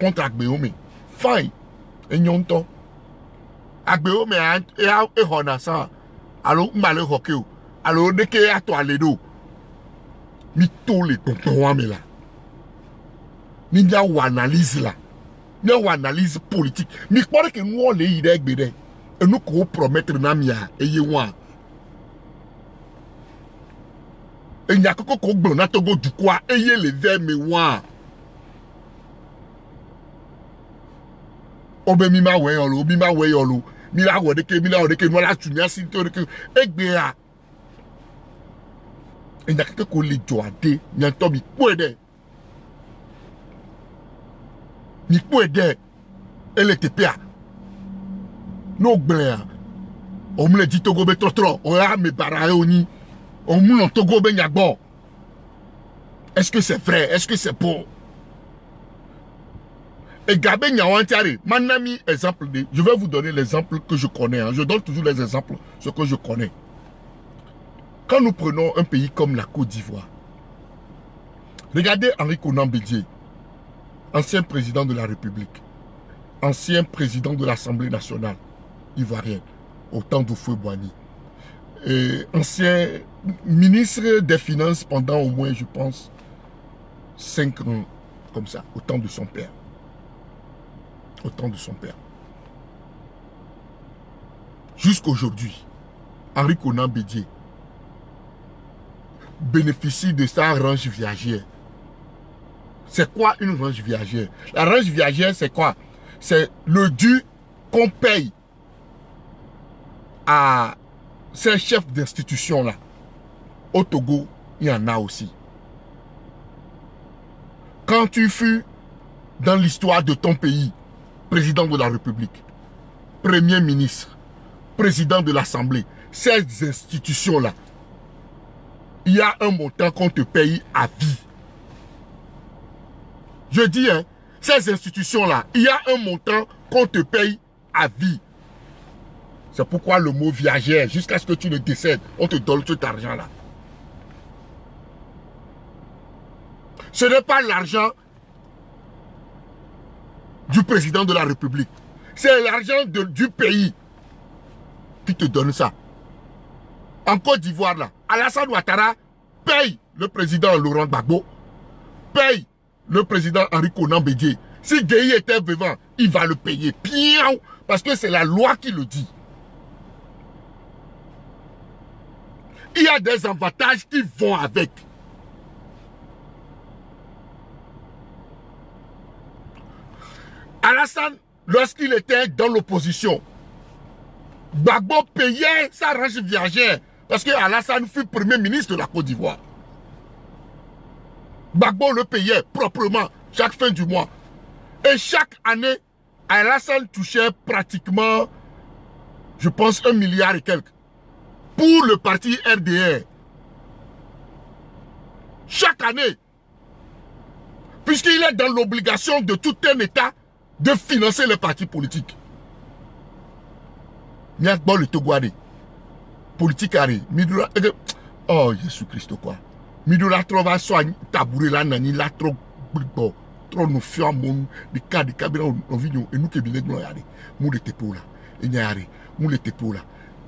contre Agbéomé. Fine. Et nyonto. Agbéomé et ça. Alors, malé hokeo. Alors, dès qu'il y a toi les dos. Mi tous les tontons là. Mi y a une analyse là. Mi y a une analyse politique. Mi croit que nous on les idées bédé. Et nous qu'on promettre namia et yewa. Et n'y a que qu'on blona togo du quoi et yé les verts mais wa. Obe mi ma we yolo, mi ma we yolo. Mi la wo de ke no la tunya si to de ke egbea. Et n'y a que qu'on les joade, n'y a to mi kwede. Mi kwede. Elle était pia. No gbea. On me le dit Togo be trop. On a me baraye oni. On me Togo be nyagbo. Est-ce que c'est vrai? Est-ce que c'est bon? Et Gabé Nyawantari, Manami, exemple de. Je vais vous donner l'exemple que je connais. Hein. Je donne toujours les exemples, ce que je connais. Quand nous prenons un pays comme la Côte d'Ivoire, regardez Henri Konan Bédié, ancien président de la République, ancien président de l'Assemblée nationale ivoirienne, au temps d'Houphouët-Boigny, et ancien ministre des Finances pendant au moins, je pense, 5 ans, comme ça, au temps de son père. Au temps de son père. Jusqu'aujourd'hui, Henri Konan Bédié bénéficie de sa range viagère. C'est quoi une range viagère? La range viagère, c'est quoi? C'est le dû qu'on paye à ces chefs d'institution-là. Au Togo, il y en a aussi. Quand tu fus dans l'histoire de ton pays, président de la République, premier ministre, président de l'Assemblée, ces institutions-là, il y a un montant qu'on te paye à vie. Je dis, hein, ces institutions-là, il y a un montant qu'on te paye à vie. C'est pourquoi le mot viagère, jusqu'à ce que tu ne décèdes, on te donne tout cet argent-là. Ce n'est pas l'argent du président de la République. C'est l'argent du pays qui te donne ça. En Côte d'Ivoire, là, Alassane Ouattara paye le président Laurent Gbagbo, paye le président Henri Konan Bédié. Si Gueye était vivant, il va le payer. Piaou, parce que c'est la loi qui le dit. Il y a des avantages qui vont avec. Alassane, lorsqu'il était dans l'opposition, Gbagbo payait sa range viagère parce que Alassane fut premier ministre de la Côte d'Ivoire. Gbagbo le payait proprement chaque fin du mois. Et chaque année, Alassane touchait pratiquement, je pense, 1 milliard et quelques pour le parti RDR. Chaque année. Puisqu'il est dans l'obligation de tout un État de financer les partis politiques. Nyakbo le Togouane. Politique arrêt. Oh, Jésus-Christ, quoi. Mido la trop va soit tabourer la nani, la trop bon. Trop nous fions mon de cas de cabine en vignon et nous qui bien gloire. Mou de tepo là. Et nyari, mou de tepo là.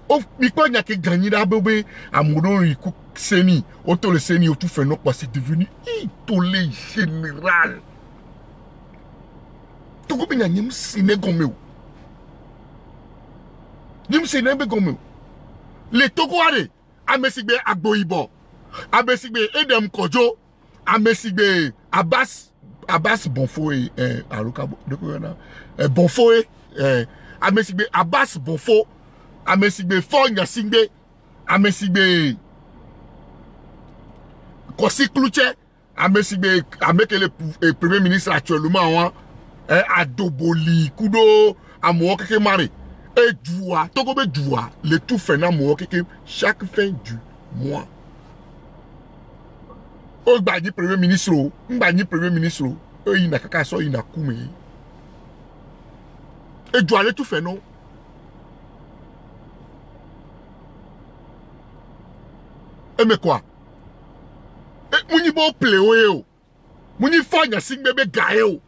Oh, mais quoi, il y a que gagné là, bébé. À mon nom, il coupe Seni. Autant le Seni, tout fait non, c'est devenu idolé général. Tout comme il y a un ciné comme eux. Il y a un ciné comme eux. Les Togoare, à Messigbe Agboibo, à Messigbe Edem Kojo, à Messigbe Abbas Bonfoy, à Lukabo, Bonfoy, à Messigbe Abbas Bonfo, à Messigbe Fonya Singbe, à Messigbe Kossi Klouche, à Messigbe, à le premier ministre actuellement, à Doboli, Kudo, à Mouakeke Mari. Et Djoua, Togobe Djoua, le tout fait na Mouakeke, chaque fin du mois. O Bani premier ministre, Mbani premier ministre, il n'a qu'à ça, il n'a koumé. Et Djoua, le tout fait non. Et mais quoi? Et mouni bon pléo, mouni fanya sing bébé gaé.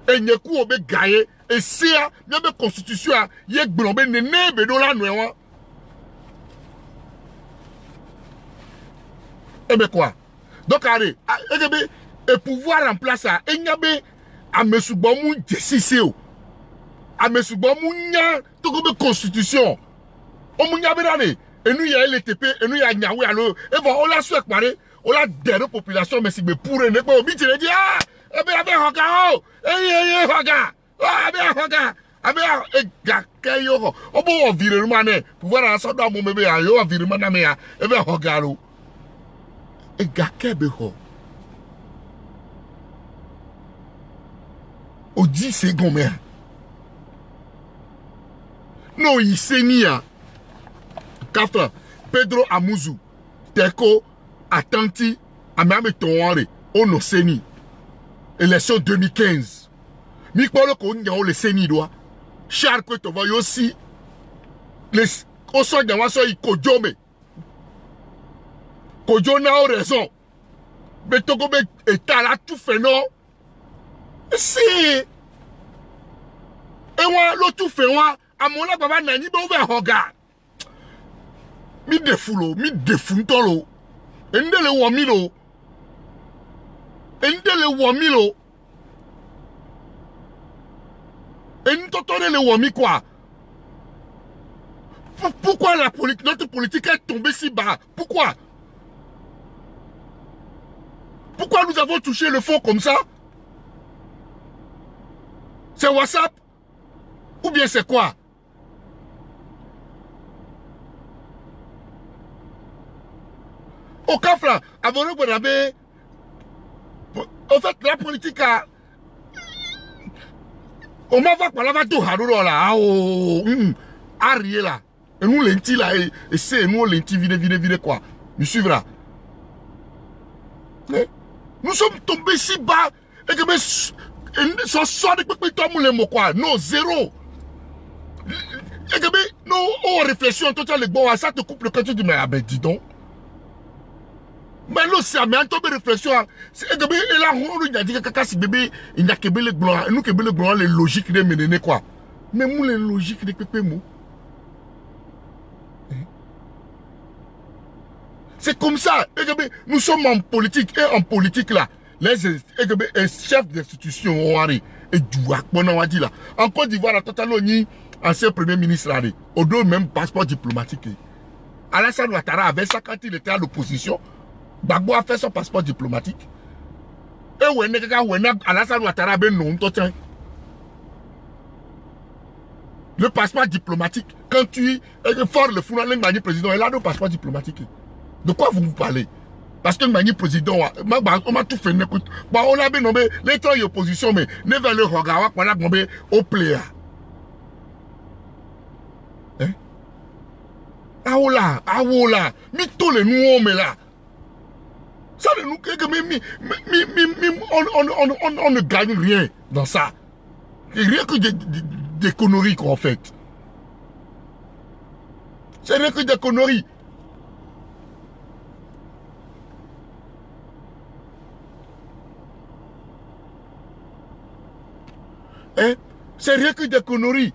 Et n'y a coup obe gaé. Et si il y a une constitution, il y a une néné bédola noua. Et bien quoi? Donc, allez, et pouvoir en place, il y a un mesubamou décisio. Un mesubamou nya, tout comme constitution. On m'a dit, et nous, il y a LTP, et nous, il y a Niaoui, alors, et bon, on l'a souhaité, on l'a des populations, mais si vous pourrez, ne pas oublier, il dit, ah, et bien, avec Hogao, et Hoga. Ah, bien, regarde. Ah, bien, et Gakayo. Oh, bon, virement, pouvoir en sortir mon bébé, yo, virement, et bien, regarde. Et Gakabeho. Au 10 secondes, non, il s'est mis à Kafla, Pedro Amuzu, Teko, Atanti, Amame Tonware, Ono Seni, élection 2015. Mikpolo ko nyawo le Seni doa. Charles Kweto va aussi les oso nyawa so i kojome. Kojo na o raison. Mais toko be état là tout fait non. Si et moi lo tout fait moi amola baba nani be ouvert hoga. Mi defulo, mi defuntolo. Endele wamilo. Endele wamilo. Et nous t'entendons les wami quoi? Pourquoi notre politique est tombée si bas? Pourquoi? Pourquoi nous avons touché le fond comme ça? C'est WhatsApp? Ou bien c'est quoi? Au Kafla, avant le Bonabé, en fait, la politique a. On m'a va par tout haroula là, arrière là. Et nous lentilles là, et c'est nous lentilles vide quoi. Nous suivra. Nous sommes tombés si bas, et que son sort de quoi, quoi. Non, zéro. Et que nous, on réfléchit, toi, les bon, ça te coupe le cœur, tu dis, mais ah ben dis donc. Mais nous, c'est un peu de réflexion. Et là, on a dit que si bébé, il n'y a que le blanc, nous que le blanc, les logiques de mener quoi. Mais nous, les logiques de pépé, mou. C'est comme ça. Nous sommes en politique. Et en politique, là, les chefs d'institution ont arrêté. Et du on a dit là. En Côte d'Ivoire, la Totaloni, ancien premier ministre, au dos même passeport diplomatique. Alassane Ouattara avait ça quand il était à l'opposition. Gbagbo a fait son passeport diplomatique. Et où est Alassane Ouattara ben non, le passeport diplomatique, quand tu es fort le fou, le président, il a le passeport diplomatique. De quoi vous parlez? Parce que le président, on m'a tout fait. On a bien nommé les trois oppositions, mais ne veut le regarder, on a nommé au player. Hein? Ah oula, mais tous les nous, mais là. Ça nous on ne gagne rien dans ça. Rien que des conneries qu'on fait. C'est rien que des conneries. Hein? C'est rien que des conneries.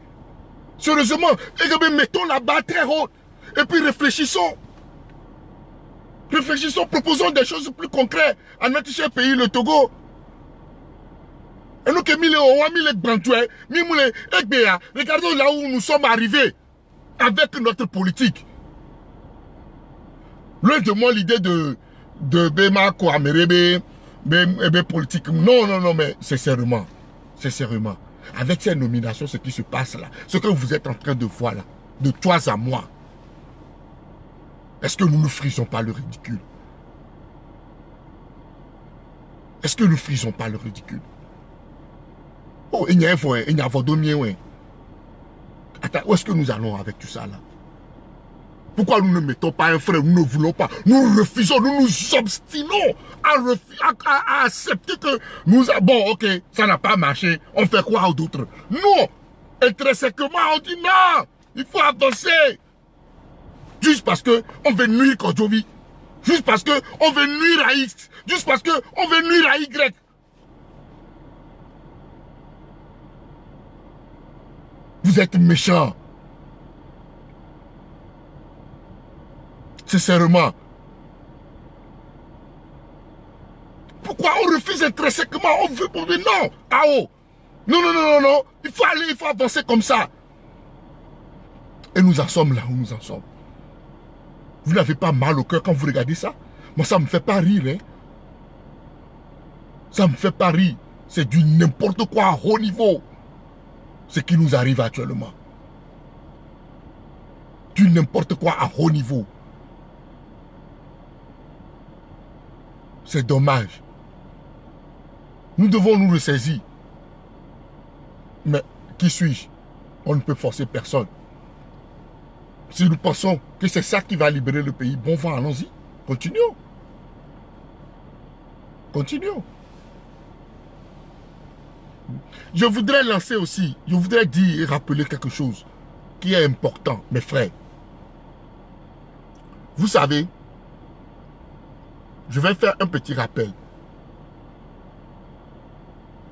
Sérieusement, mettons la barre très haute. Et puis réfléchissons. Réfléchissons, proposons des choses plus concrètes à notre cher pays, le Togo. Et nous, regardons là où nous sommes arrivés avec notre politique. Loin de moi l'idée de Bema Kouamerebe, politique. Non, mais sincèrement, avec ces nominations, ce qui se passe là, ce que vous êtes en train de voir là, de toi à moi, est-ce que nous ne frisons pas le ridicule? Est-ce que nous ne frisons pas le ridicule? Oh, il y a un fois, il y a un fois ouais. Attends, où est-ce que nous allons avec tout ça là? Pourquoi nous ne mettons pas un frère? Nous ne voulons pas. Nous refusons, nous nous obstinons à accepter que nous... Bon, ok, ça n'a pas marché. On fait quoi d'autre? Non! Intrinsèquement, on dit non! Il faut avancer! Juste parce qu'on veut nuire Kodjovi. Juste parce qu'on veut nuire à X. Juste parce qu'on veut nuire à Y. Vous êtes méchants. Sincèrement. Pourquoi on refuse intrinsèquement? On veut pour dire non. Ah oh. Non. Il faut aller, il faut avancer comme ça. Et nous en sommes là où nous en sommes. Vous n'avez pas mal au cœur quand vous regardez ça? Moi, ça ne me fait pas rire. Hein? Ça ne me fait pas rire. C'est du n'importe quoi à haut niveau. Ce qui nous arrive actuellement. Du n'importe quoi à haut niveau. C'est dommage. Nous devons nous ressaisir. Mais qui suis-je? On ne peut forcer personne. Si nous pensons que c'est ça qui va libérer le pays, bon vent, allons-y. Continuons. Continuons. Je voudrais lancer aussi, je voudrais dire et rappeler quelque chose qui est important, mes frères. Vous savez, je vais faire un petit rappel.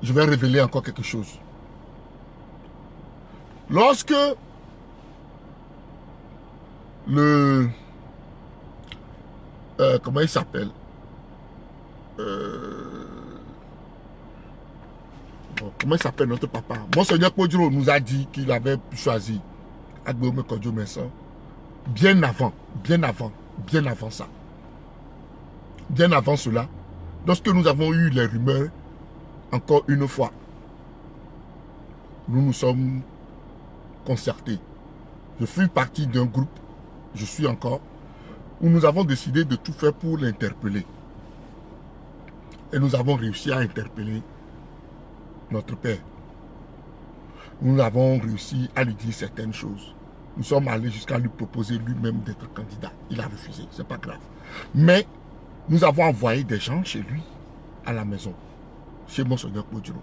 Je vais révéler encore quelque chose. Lorsque comment il s'appelle? Comment il s'appelle notre papa? Monseigneur Kodjiro nous a dit qu'il avait choisi Agbome Kodjo Messan bien avant ça. Bien avant cela, lorsque nous avons eu les rumeurs, encore une fois, nous nous sommes concertés. Je fus partie d'un groupe, je suis encore, où nous avons décidé de tout faire pour l'interpeller. Et nous avons réussi à interpeller notre père. Nous avons réussi à lui dire certaines choses. Nous sommes allés jusqu'à lui proposer lui-même d'être candidat. Il a refusé, c'est pas grave. Mais nous avons envoyé des gens chez lui, à la maison, chez Monseigneur Kodjiro.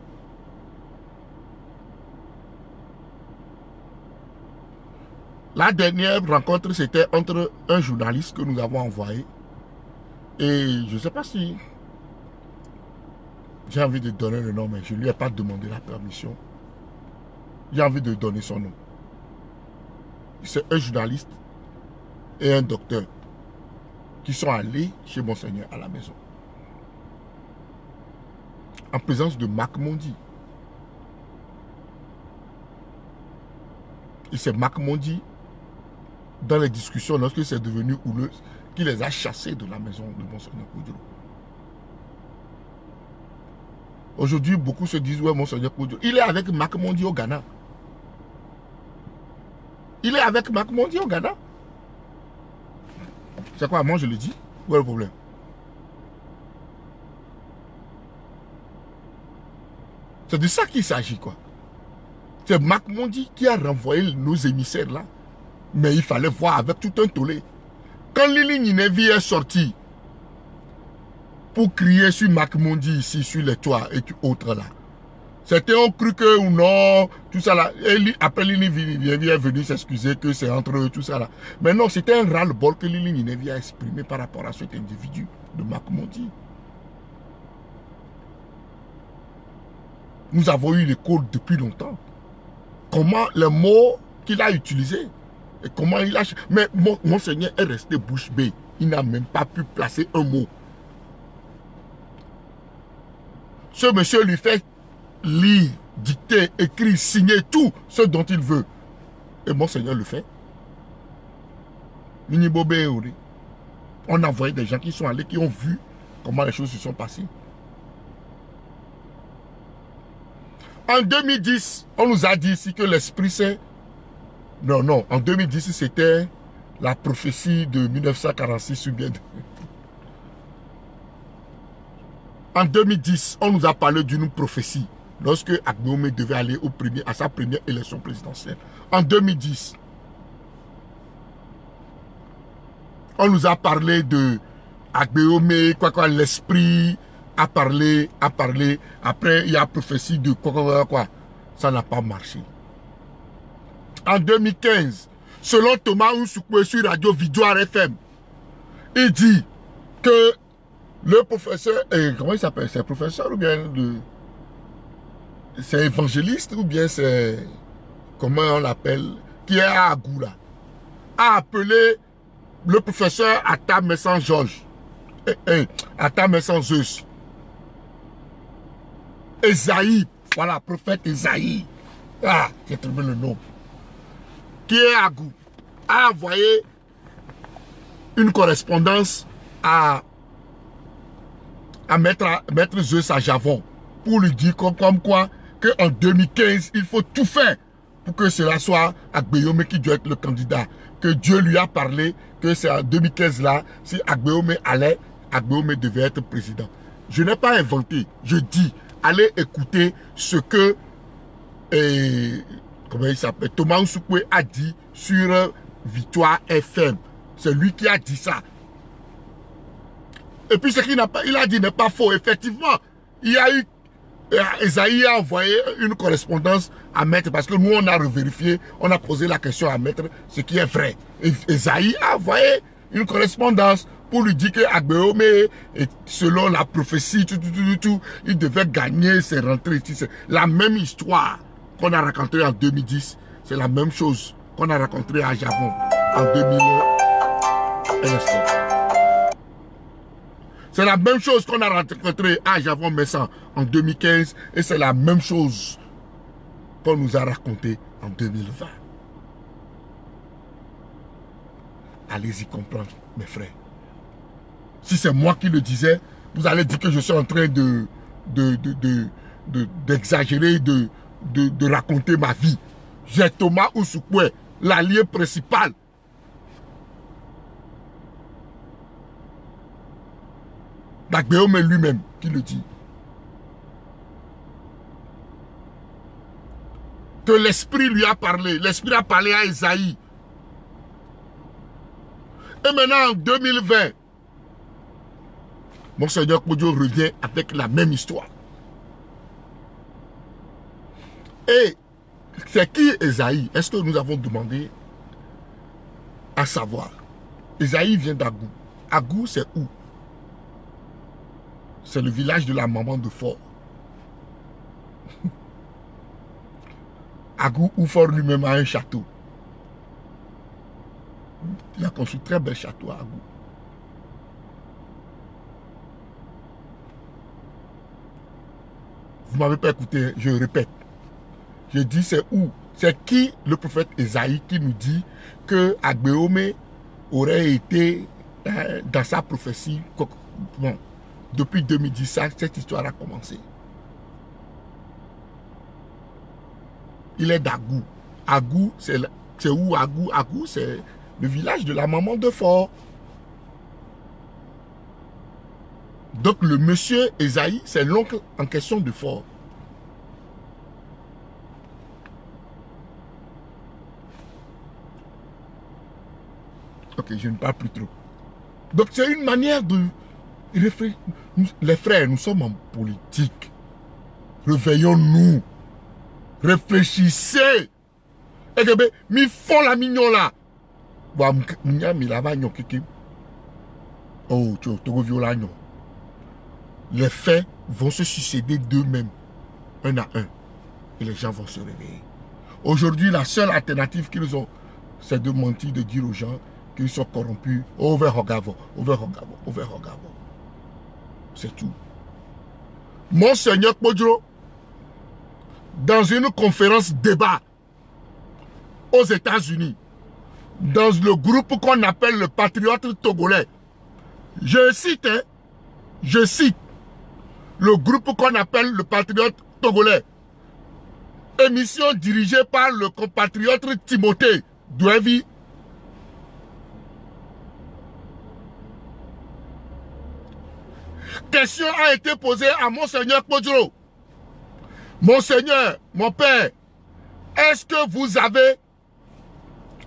La dernière rencontre, c'était entre un journaliste que nous avons envoyé. Et je ne sais pas si j'ai envie de donner le nom, mais je ne lui ai pas demandé la permission. J'ai envie de donner son nom. C'est un journaliste et un docteur qui sont allés chez Monseigneur à la maison. En présence de Mac Mondi. Et c'est Mac Mondi, dans les discussions, lorsque c'est devenu houleux, qui les a chassés de la maison de Monseigneur Kodjiro. Aujourd'hui, beaucoup se disent, ouais, Monseigneur Kodjiro, il est avec Mac Mondi au Ghana. Il est avec Mac Mondi au Ghana. C'est quoi, moi je le dis? Où est le problème? C'est de ça qu'il s'agit, quoi. C'est Mac Mondi qui a renvoyé nos émissaires là. Mais il fallait voir avec tout un tollé. Quand Lili Ninevi est sortie pour crier sur Mac Mondi ici, sur les toits et autres là, certains ont cru que ou non, tout ça là. Et après Lili Ninevi est venu s'excuser que c'est entre eux, tout ça là. Mais non, c'était un ras-le-bol que Lili Ninevi a exprimé par rapport à cet individu de Mac Mondi. Nous avons eu les codes depuis longtemps. Comment les mots qu'il a utilisés et comment il a... Mais Monseigneur est resté bouche bée. Il n'a même pas pu placer un mot. Ce monsieur lui fait lire, dicter, écrire, signer tout ce dont il veut. Et Monseigneur le fait. On a envoyé des gens qui sont allés, qui ont vu comment les choses se sont passées. En 2010, on nous a dit ici que l'Esprit Saint... Non, en 2010, c'était la prophétie de 1946 ou bien... En 2010, on nous a parlé d'une prophétie lorsque Agbeome devait aller à sa première élection présidentielle. En 2010, on nous a parlé de Agbeome, l'esprit a parlé. Après, il y a prophétie de quoi. Ça n'a pas marché. En 2015, selon Thomas Nsukwe sur Radio Vidoire FM, il dit que le professeur, comment il s'appelle? C'est professeur ou bien c'est évangéliste ou bien c'est, comment on l'appelle, qui est à Agou là, a appelé le professeur Atta Messan Georges, Atta Messan Zeus, Esaïe, voilà, prophète Esaïe, j'ai trouvé le nom, qui est à Agou, a envoyé une correspondance à Maître Zeus à Javon pour lui dire comme quoi qu'en 2015, il faut tout faire pour que cela soit Agbeome qui doit être le candidat. Que Dieu lui a parlé que c'est en 2015 là, si Agbeome allait, Agbeome devait être président. Je n'ai pas inventé, je dis, allez écouter ce que comment il s'appelle, Thomas Nsukwe a dit sur Victoire FM. C'est lui qui a dit ça. Et puis ce qu'il a dit n'est pas faux. Effectivement, il y a eu, Esaïe a envoyé une correspondance à Maître, parce que nous on a revérifié, on a posé la question à Maître, ce qui est vrai. Et Esaïe a envoyé une correspondance pour lui dire que Agbeome, selon la prophétie, il devait gagner ses rentrées. C'est la même histoire qu'on a racontée en 2010. C'est la même chose qu'on a racontée à Javon en 2000. C'est la même chose qu'on a rencontré à Javon Messan en 2015 et c'est la même chose qu'on nous a raconté en 2020. Allez-y comprendre, mes frères. Si c'est moi qui le disais, vous allez dire que je suis en train d'exagérer, de raconter ma vie. J'ai Thomas Nsukwe, l'allié principal. Agbeome lui-même qui le dit. Que l'esprit lui a parlé. L'esprit a parlé à Esaïe. Et maintenant en 2020, Monseigneur Kodjo revient avec la même histoire. Et c'est qui Esaïe? Est-ce que nous avons demandé à savoir? Esaïe vient d'Agou. Agou, c'est où? C'est le village de la maman de Fort. Agou, où Fort lui-même a un château. Il a construit un très bel château à Agou. Vous ne m'avez pas écouté, je répète. Je dis c'est où? C'est qui le prophète Esaïe qui nous dit que Agbeome aurait été dans sa prophétie. Bon, depuis 2010, cette histoire a commencé. Il est d'Agou. Agou, c'est où Agou? Agou, c'est le village de la maman de Fort. Donc le monsieur Esaïe, c'est l'oncle en question de Fort. Ok, je ne parle plus trop. Donc c'est une manière de réfléchir. Les frères, nous sommes en politique. Réveillons-nous. Réfléchissez. Et que mi font la mignon là. Oh, les faits vont se succéder d'eux-mêmes. un à un. Et les gens vont se réveiller. Aujourd'hui, la seule alternative qu'ils ont, c'est de mentir, de dire aux gens qu'ils sont corrompus. Over Hogavo, over Hogavo, over Hogavo. C'est tout. Monseigneur Podjo, dans une conférence débat aux États-Unis, dans le groupe qu'on appelle le Patriote Togolais, je cite, le groupe qu'on appelle le Patriote Togolais, émission dirigée par le compatriote Timothée Douevi. Question a été posée à Monseigneur Podjo. Monseigneur, mon père, est-ce que vous avez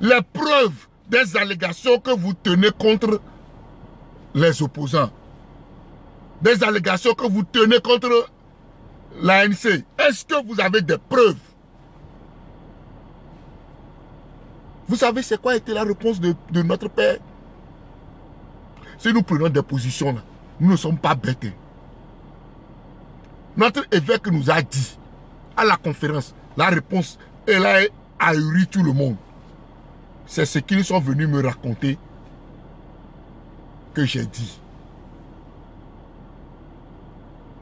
les preuves des allégations que vous tenez contre les opposants? Des allégations que vous tenez contre l'ANC. Est-ce que vous avez des preuves? Vous savez c'est quoi a été la réponse de notre père? Si nous prenons des positions là, nous ne sommes pas bêtes. Notre évêque nous a dit à la conférence, la réponse, elle a ahuri tout le monde. C'est ce qu'ils sont venus me raconter que j'ai dit.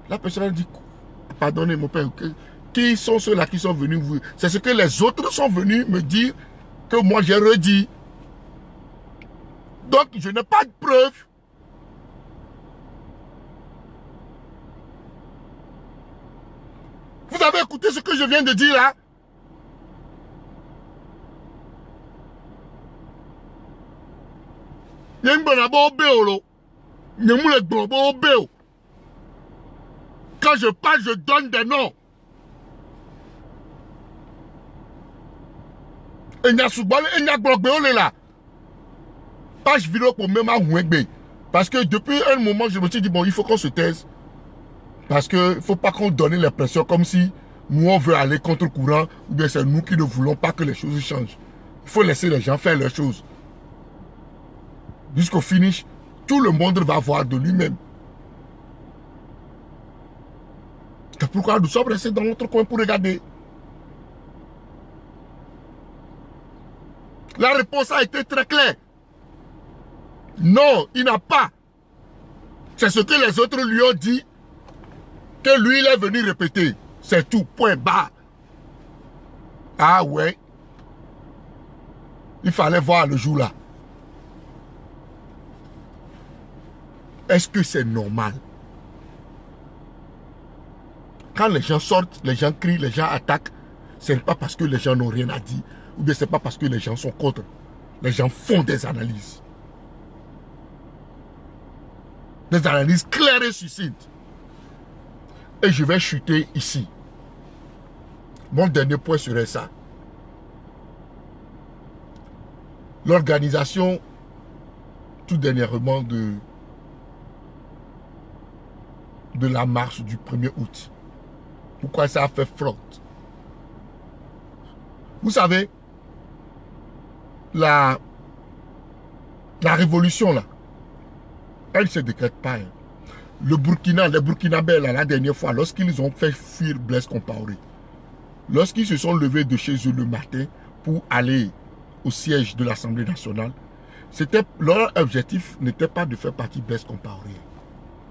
La personne a dit, pardonnez mon père, qui sont ceux-là qui sont venus vous... C'est ce que les autres sont venus me dire que moi j'ai redit. Donc je n'ai pas de preuve. Vous avez écouté ce que je viens de dire là? Quand je parle, je donne des noms. Page vidéo pour même à Ouengbe. Parce que depuis un moment, je me suis dit, bon, il faut qu'on se taise. Parce qu'il ne faut pas qu'on donne l'impression comme si nous, on veut aller contre courant, ou bien c'est nous qui ne voulons pas que les choses changent. Il faut laisser les gens faire leurs choses. Jusqu'au finish, tout le monde va voir de lui-même. C'est pourquoi nous sommes restés dans notre coin pour regarder. La réponse a été très claire. Non, il n'a pas. C'est ce que les autres lui ont dit, que lui, il est venu répéter. C'est tout, point barre. Ah ouais. Il fallait voir le jour là. Est-ce que c'est normal? Quand les gens sortent, les gens crient, les gens attaquent, ce n'est pas parce que les gens n'ont rien à dire, ou bien ce n'est pas parce que les gens sont contre. Les gens font des analyses. Des analyses claires et succinctes. Et je vais chuter ici. Mon dernier point serait ça. L'organisation, tout dernièrement, de la marche du 1er août. Pourquoi ça a fait flotte? Vous savez, la révolution là, elle ne se décrète pas. Hein. Le Burkina, les Burkinabés là, la dernière fois, lorsqu'ils ont fait fuir Blaise Compaoré, lorsqu'ils se sont levés de chez eux le matin pour aller au siège de l'Assemblée nationale, leur objectif n'était pas de faire partie Blaise Compaoré.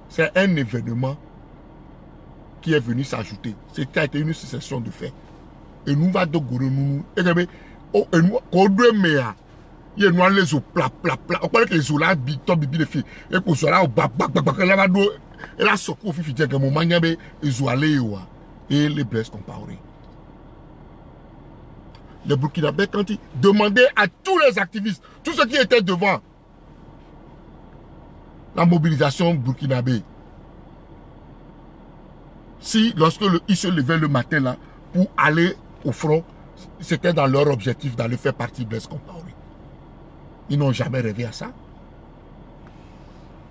C'est un événement qui est venu s'ajouter. C'était une succession de faits. Et nous va donc nous et nous il y a les eaux plat. On parle que les eaux là bibi de filles et pour cela là et là ce qu'on fait que mon maniabe les eaux aller et les Blaise Compaoré. Les Burkinabés quand ils demandaient à tous les activistes, tous ceux qui étaient devant la mobilisation burkinabé, si lorsque ils se levaient le matin là pour aller au front, c'était dans leur objectif d'aller faire partie de Blaise Compaoré. Ils n'ont jamais rêvé à ça.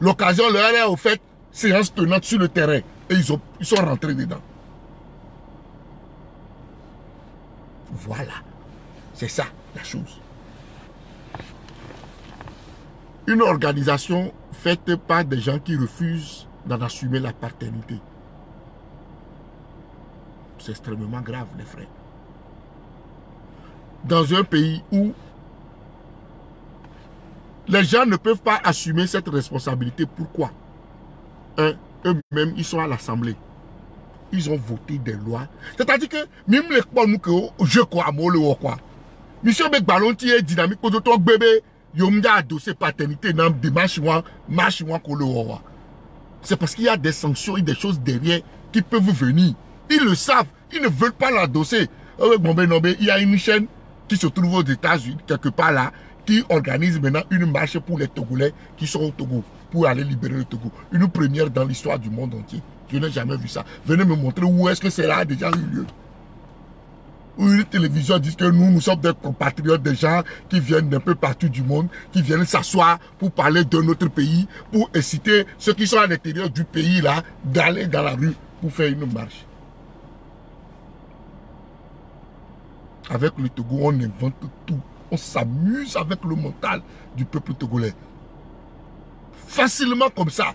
L'occasion leur est au fait séance tenante sur le terrain et ils sont rentrés dedans. Voilà, c'est ça la chose. Une organisation faite par des gens qui refusent d'en assumer la paternité. C'est extrêmement grave, les frères. Dans un pays où les gens ne peuvent pas assumer cette responsabilité. Pourquoi? Eux-mêmes, ils sont à l'Assemblée. Ils ont voté des lois. C'est-à-dire que, même les quoi, nous, que je crois, moi, le quoi. Monsieur Ballonti est dynamique, pour ton bébé, yomda a dossier paternité, dans des marches, c'est parce qu'il y a des sanctions et des choses derrière qui peuvent venir. Ils le savent, ils ne veulent pas l'endosser. Il y a une chaîne qui se trouve aux États-Unis, quelque part là, qui organise maintenant une marche pour les Togolais qui sont au Togo, pour aller libérer le Togo. Une première dans l'histoire du monde entier. Je n'ai jamais vu ça. Venez me montrer où est-ce que cela a déjà eu lieu. Où une télévision dit que nous sommes des compatriotes, des gens qui viennent d'un peu partout du monde, qui viennent s'asseoir pour parler de notre pays, pour inciter ceux qui sont à l'intérieur du pays là, d'aller dans la rue pour faire une marche. Avec le Togo, on invente tout. On s'amuse avec le mental du peuple togolais. Facilement comme ça.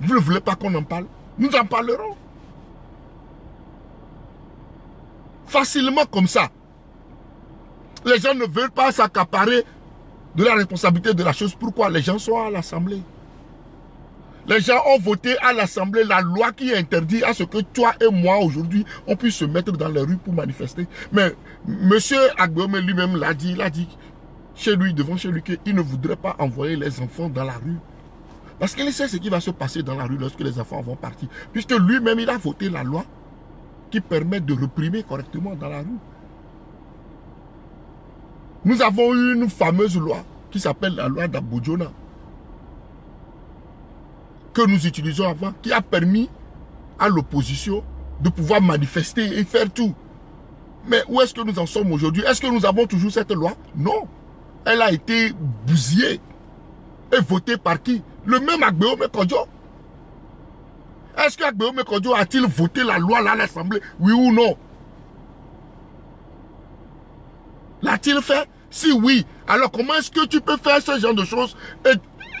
Vous ne voulez pas qu'on en parle? Nous en parlerons. Facilement comme ça. Les gens ne veulent pas s'accaparer de la responsabilité de la chose. Pourquoi? Les gens sont à l'Assemblée. Les gens ont voté à l'Assemblée la loi qui interdit à ce que toi et moi aujourd'hui, on puisse se mettre dans les rues pour manifester. Mais M. Agbeome lui-même l'a dit, chez lui, devant chez lui, qu'il ne voudrait pas envoyer les enfants dans la rue. Parce qu'il sait ce qui va se passer dans la rue lorsque les enfants vont partir. Puisque lui-même, il a voté la loi qui permet de réprimer correctement dans la rue. Nous avons eu une fameuse loi qui s'appelle la loi d'Abodjona, que nous utilisons avant, qui a permis à l'opposition de pouvoir manifester et faire tout. Mais où est-ce que nous en sommes aujourd'hui? Est-ce que nous avons toujours cette loi? Non. Elle a été bousillée et votée par qui? Le même Agbeome Kodjo. Est-ce que Agbeome Kodjo a-t-il voté la loi là à l'Assemblée? Oui ou non? L'a-t-il fait? Si oui, alors comment est-ce que tu peux faire ce genre de choses et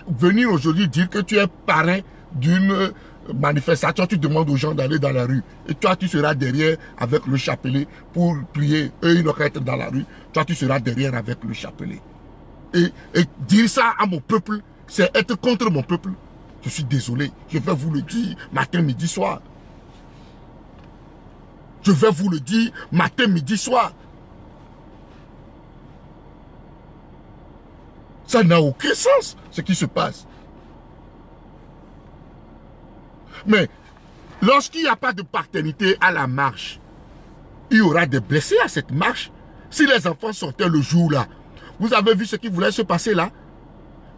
venir aujourd'hui dire que tu es parrain d'une manifestation, tu demandes aux gens d'aller dans la rue et toi tu seras derrière avec le chapelet pour prier, eux ils n'ont qu'à être dans la rue, toi tu seras derrière avec le chapelet. Et dire ça à mon peuple, c'est être contre mon peuple. Je suis désolé, je vais vous le dire matin, midi, soir. Je vais vous le dire matin, midi, soir. Ça n'a aucun sens, ce qui se passe. Mais, lorsqu'il n'y a pas de paternité à la marche, il y aura des blessés à cette marche. Si les enfants sortaient le jour-là, vous avez vu ce qui voulait se passer là?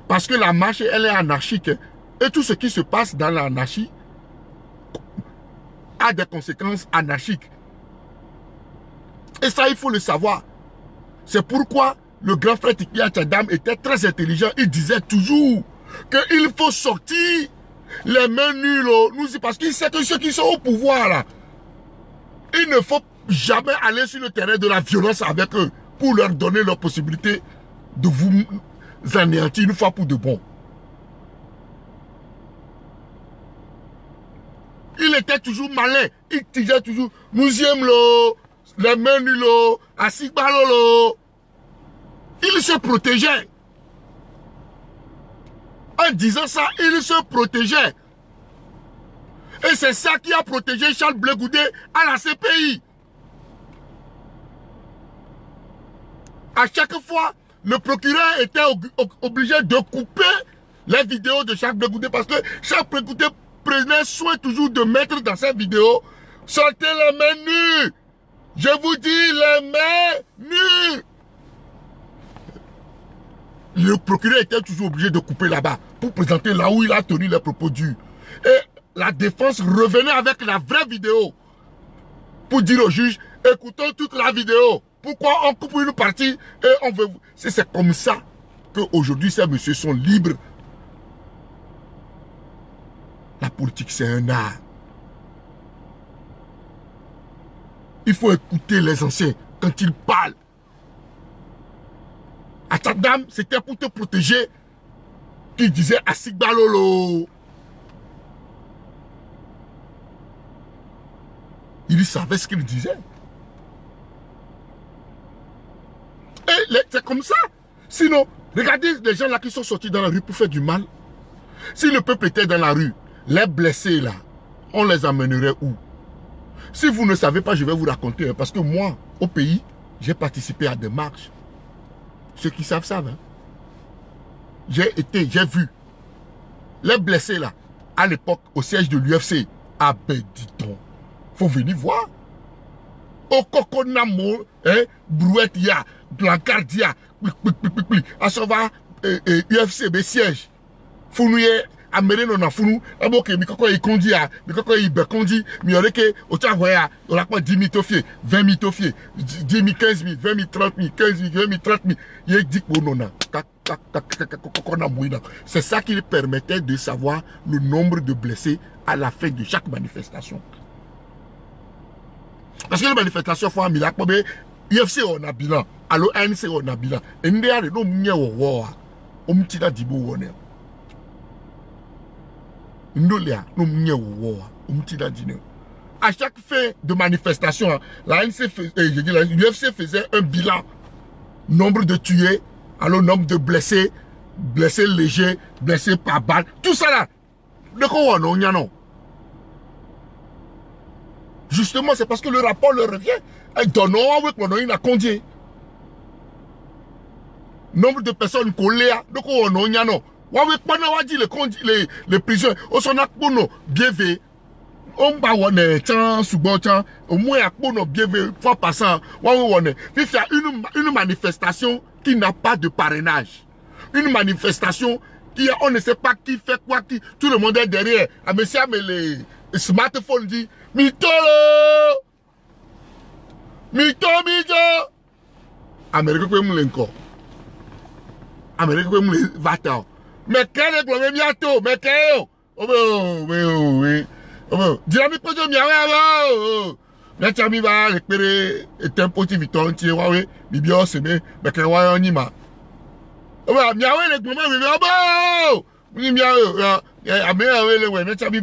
Parce que la marche, elle est anarchique. Et tout ce qui se passe dans l'anarchie a des conséquences anarchiques. Et ça, il faut le savoir. C'est pourquoi le grand frère Tikya Tchadam était très intelligent. Il disait toujours qu'il faut sortir les mains nues. Parce qu'il sait que ceux qui sont au pouvoir, là, il ne faut jamais aller sur le terrain de la violence avec eux pour leur donner leur possibilité de vous anéantir une fois pour de bon. Il était toujours malin. Il disait toujours, nous y aimons les mains nues, assis balolo. Il se protégeait. En disant ça, il se protégeait. Et c'est ça qui a protégé Charles Blé Goudé à la CPI. À chaque fois, le procureur était obligé de couper les vidéos de Charles Blé Goudé parce que Charles Blé Goudé prenait soin toujours de mettre dans ses vidéos, sortez les mains nues. Je vous dis les mains nues. Le procureur était toujours obligé de couper là-bas pour présenter là où il a tenu les propos durs. Et la défense revenait avec la vraie vidéo pour dire au juge, écoutons toute la vidéo. Pourquoi on coupe une partie et on veut... C'est comme ça qu'aujourd'hui ces messieurs sont libres. La politique c'est un art. Il faut écouter les anciens quand ils parlent. À ta dame, c'était pour te protéger. Qui disait Asigbalolo. Il savait ce qu'il disait. Et c'est comme ça. Sinon, regardez les gens là qui sont sortis dans la rue pour faire du mal. Si le peuple était dans la rue, les blessés là, on les amènerait où? Si vous ne savez pas, je vais vous raconter. Parce que moi, au pays, j'ai participé à des marches. Ceux qui savent, savent. Hein. J'ai vu. Les blessés là, à l'époque, au siège de l'UFC. Ah ben, dis-donc. Faut venir voir. Au Coconamo, hein, brouette ya, blancard ya, à ce va, UFC, be siège. Founouye, améré non na founou, aboke, mi koko y kondi ya, mi koko y bekondi, mi yoreke, au tchavoya, on a quoi 10 000 tofiés, 20 000 tofiés, 10 000, 15 000, 20 000, 30 000, 15 000, 20 000, 30 000, yé dik bonona. C'est ça qui permettait de savoir le nombre de blessés à la fin de chaque manifestation. Parce que les manifestations font un miracle, mais UFC on a bilan, alors ANC on a bilan. Et nous avons mis au roi, on me tire du bout. À chaque fin de manifestation, l'UFC faisait un bilan. Nombre de tués, alors nombre de blessés, blessés légers, blessés par balle, tout ça là. De quoi on a non? Justement, c'est parce que le rapport leur revient. Nombre de personnes collées, de quoi on a non? Les prisonniers, on s'en a bien vu. On va voir au moins à bien vu, fois passant. Il y a une manifestation qui n'a pas de parrainage. Une manifestation qui on ne sait pas qui fait quoi, qui tout le monde est derrière. Ah mais ça, mais les smartphones dit Mito, Mito, Mito. Amérique peut me l'encore. Amérique peut me va-t'en. Mais quel est le bientôt? Mais quel est? Oui. Dynamique pour dire, mais tu as mis va récupérer et un petit viton, tu vois, oui, bien semé, mais que ouais, on y m'a. Oh, bien, oui, les moments, oui, bien, oui, mais tu as mis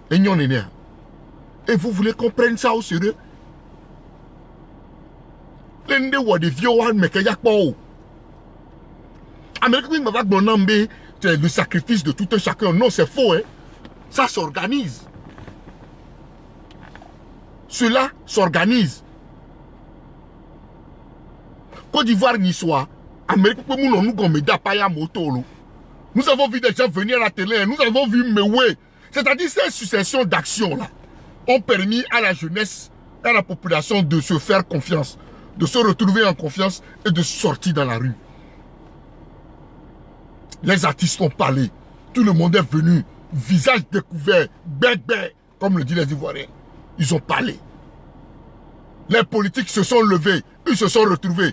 et n'y est. Et vous voulez comprendre ça au sérieux? L'un ou des vieux, mais qu'il y a pas. Amérique, oui, m'a bon c'est le sacrifice de tout un chacun. Non, c'est faux, hein. Ça s'organise. Cela s'organise. Côte d'Ivoire n'y soit. Amérique, nous avons vu des gens venir à la télé. Nous avons vu Mewe. C'est-à-dire ces successions d'actions-là ont permis à la jeunesse, à la population de se faire confiance, de se retrouver en confiance et de sortir dans la rue. Les artistes ont parlé. Tout le monde est venu. Visage découvert. Bec, comme le disent les Ivoiriens. Ils ont parlé. Les politiques se sont levés. Ils se sont retrouvés.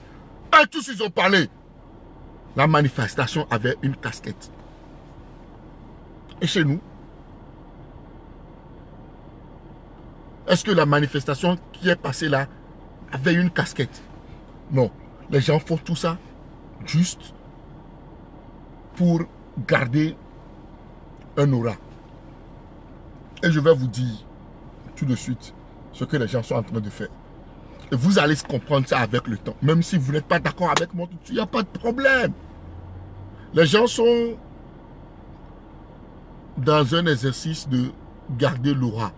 Et tous ils ont parlé. La manifestation avait une casquette. Et chez nous, est-ce que la manifestation qui est passée là avait une casquette? Non. Les gens font tout ça juste pour garder un aura. Et je vais vous dire tout de suite ce que les gens sont en train de faire. Et vous allez comprendre ça avec le temps. Même si vous n'êtes pas d'accord avec moi, il n'y a pas de problème. Les gens sont dans un exercice de garder l'aura.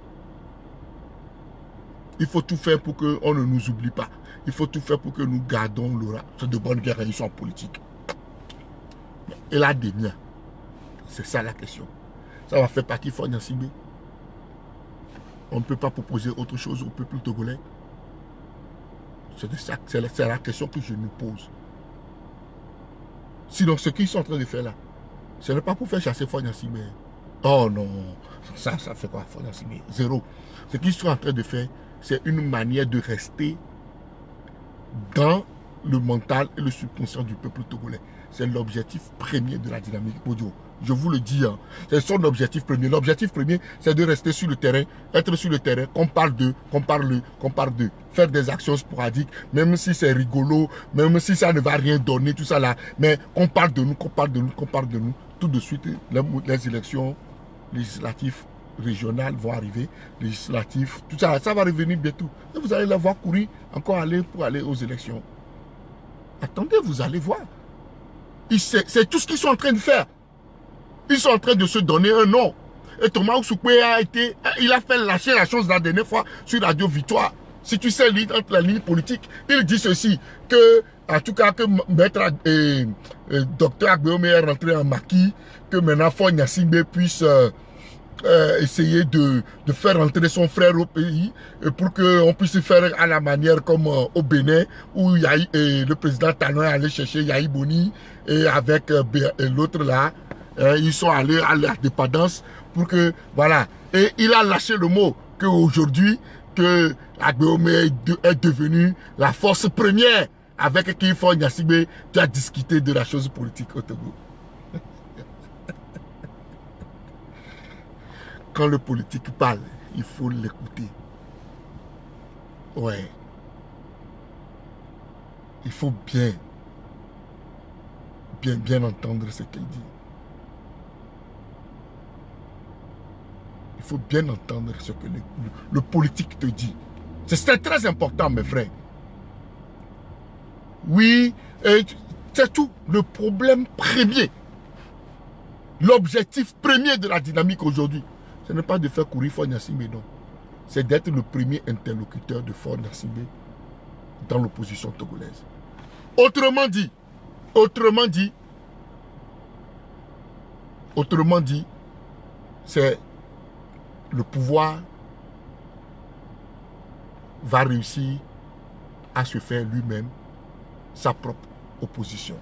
Il faut tout faire pour qu'on ne nous oublie pas. Il faut tout faire pour que nous gardons l'aura. C'est de bonnes guerres, ils sont politiques. Et la dernière, c'est ça la question. Ça va faire partie de Fonia Sibé. On ne peut pas proposer autre chose au peuple togolais. C'est la question que je nous pose. Sinon, ce qu'ils sont en train de faire là, ce n'est pas pour faire chasser Fonia Sibé. Oh non, ça fait quoi Fonia Sibé? Zéro. Ce qu'ils sont en train de faire, c'est une manière de rester dans le mental et le subconscient du peuple togolais. C'est l'objectif premier de la dynamique audio. Je vous le dis, hein, c'est son objectif premier. L'objectif premier, c'est de rester sur le terrain, être sur le terrain, qu'on parle d'eux, faire des actions sporadiques, même si c'est rigolo, même si ça ne va rien donner, tout ça là, mais qu'on parle de nous, tout de suite, les élections législatives régionales vont arriver, législatives, tout ça, ça va revenir bientôt. Et vous allez la voir courir, encore aller pour aller aux élections. Attendez, vous allez voir. C'est tout ce qu'ils sont en train de faire. Ils sont en train de se donner un nom. Et Thomas Oussoukwe il a fait lâcher la chose la dernière fois sur Radio Victoire. Si tu sais lire entre la ligne politique, il dit ceci, que, en tout cas, que maître docteur Agbeome est rentré en maquis, que maintenant Faure Gnassingbé puisse essayer de faire rentrer son frère au pays pour qu'on puisse faire à la manière comme au Bénin où le président Talon est allé chercher Yahi Boni et avec l'autre là, ils sont allés à la dépendance pour que, voilà. Et il a lâché le mot qu'aujourd'hui, que Agbeome est devenu la force première avec qui Faure Gnassingbé qui a discuté de la chose politique au Togo. Quand le politique parle, il faut l'écouter. Ouais. Il faut bien entendre ce qu'il dit. Il faut bien entendre ce que le politique te dit. C'est très important, mes frères. Oui, c'est tout. Le problème premier, l'objectif premier de la dynamique aujourd'hui, ce n'est pas de faire courir Faure Gnassingbé, non. C'est d'être le premier interlocuteur de Faure Gnassingbé dans l'opposition togolaise. Autrement dit, c'est le pouvoir va réussir à se faire lui-même sa propre opposition.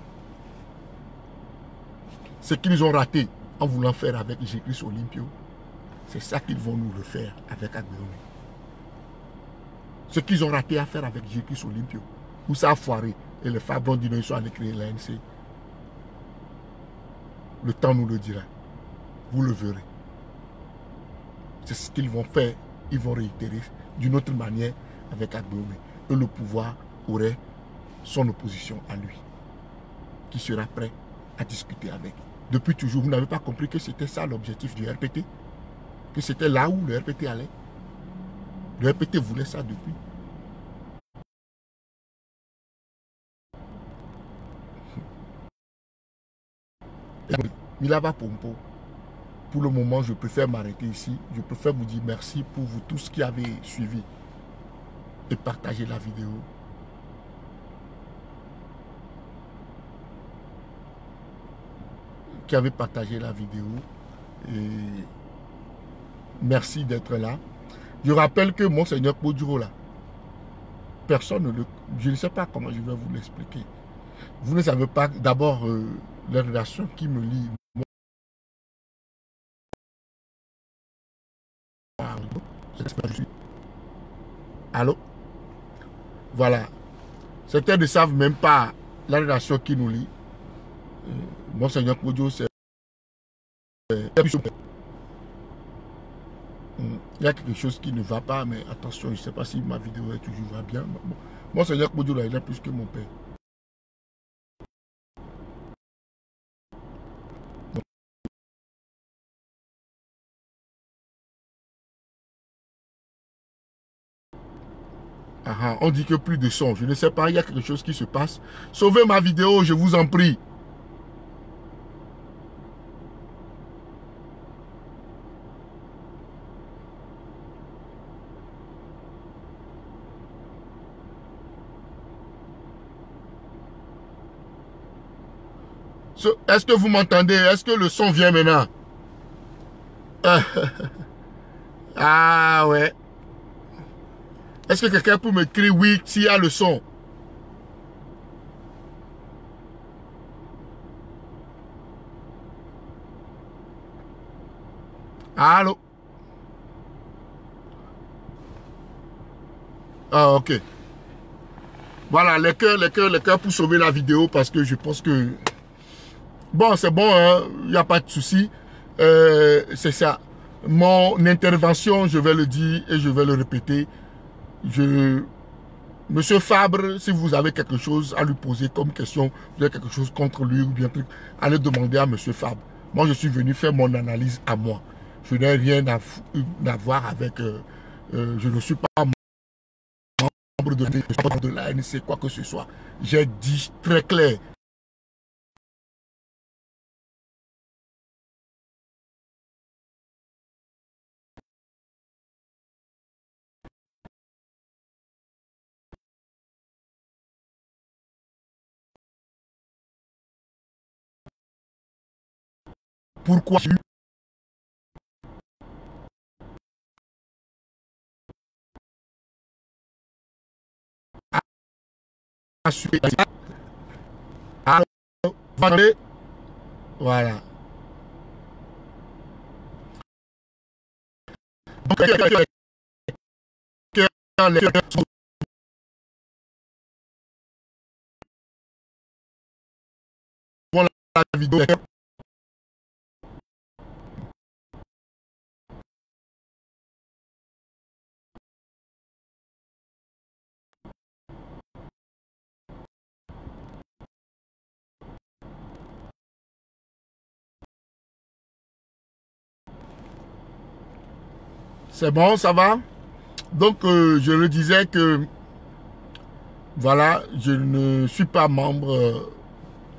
Ce qu'ils ont raté en voulant faire avec Jésus Olympio, c'est ça qu'ils vont nous refaire avec Agbeome. Ce qu'ils ont raté à faire avec Jésus Olympio, où ça a foiré, et les Fabres ont dit qu'ils sont allés créer l'ANC. Le temps nous le dira. Vous le verrez. C'est ce qu'ils vont faire. Ils vont réitérer d'une autre manière avec Agbeome. Et le pouvoir aurait son opposition à lui, qui sera prêt à discuter avec. Depuis toujours, vous n'avez pas compris que c'était ça l'objectif du RPT? Que c'était là où le RPT allait? Le RPT voulait ça depuis. Milava Pompo, pour le moment, je préfère m'arrêter ici. Je préfère vous dire merci pour vous tous qui avez suivi et partagé la vidéo. Qui avez partagé la vidéo. Et merci d'être là. Je rappelle que Monseigneur Kpodjuro là, personne ne le... Je ne sais pas comment je vais vous l'expliquer. Vous ne savez pas, d'abord, la relation qui me lie. Allô? Voilà. Certains ne savent même pas la relation qui nous lie. Monseigneur Kpodjuro, c'est... Il y a quelque chose qui ne va pas, mais attention, je ne sais pas si ma vidéo est toujours va bien. Bon. Monseigneur Kpodjuro, il est plus que mon père. Ah, on dit que plus de son. Je ne sais pas, il y a quelque chose qui se passe. Sauvez ma vidéo, je vous en prie. Est-ce que vous m'entendez? Est-ce que le son vient maintenant? Ah ouais. Est-ce que quelqu'un peut m'écrire oui s'il y a le son? Allô? Ah ok. Voilà, les cœurs pour sauver la vidéo parce que je pense que... Bon, c'est bon, hein? Il n'y a pas de souci. C'est ça. Mon intervention, je vais le dire et je vais le répéter. Monsieur Fabre, si vous avez quelque chose à lui poser comme question, vous avez quelque chose contre lui ou bien truc, allez demander à Monsieur Fabre. Moi, je suis venu faire mon analyse à moi. Je n'ai rien à voir avec... je ne suis pas membre de l'ANC, quoi que ce soit. J'ai dit très clair. Pourquoi j'ai eu voilà. Donc, la vidéo. C'est bon, ça va? Donc, je le disais que, voilà, je ne suis pas membre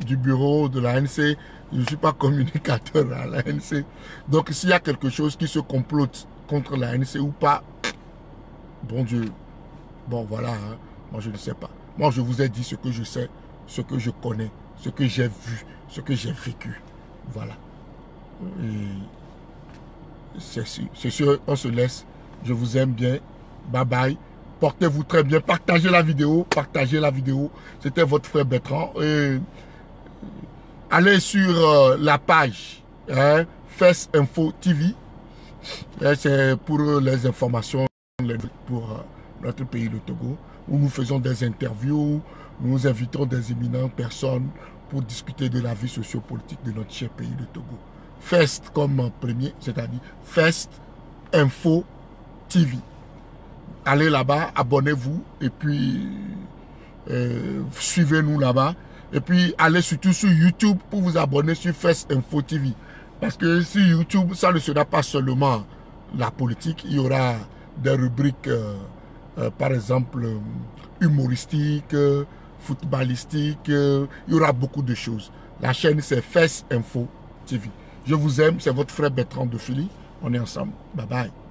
du bureau de l'ANC, je ne suis pas communicateur à l'ANC. Donc, s'il y a quelque chose qui se complote contre l'ANC ou pas, bon Dieu, bon voilà, hein, moi je ne sais pas. Moi, je vous ai dit ce que je sais, ce que je connais, ce que j'ai vu, ce que j'ai vécu. Voilà. C'est sûr, on se laisse. Je vous aime bien. Bye bye. Portez-vous très bien. Partagez la vidéo. Partagez la vidéo. C'était votre frère Bertrand. Et allez sur la page FES Info TV. C'est pour les informations pour notre pays, le Togo, où nous faisons des interviews. Nous invitons des éminentes personnes pour discuter de la vie sociopolitique de notre cher pays, le Togo. FEST comme premier, c'est-à-dire FEST Info TV. Allez là-bas, abonnez-vous et puis suivez-nous là-bas. Et puis allez surtout sur YouTube pour vous abonner sur FEST Info TV. Parce que sur YouTube, ça ne sera pas seulement la politique, il y aura des rubriques, par exemple, humoristiques, footballistiques, il y aura beaucoup de choses. La chaîne, c'est FEST Info TV. Je vous aime, c'est votre frère Bertrand de Philly. On est ensemble. Bye bye.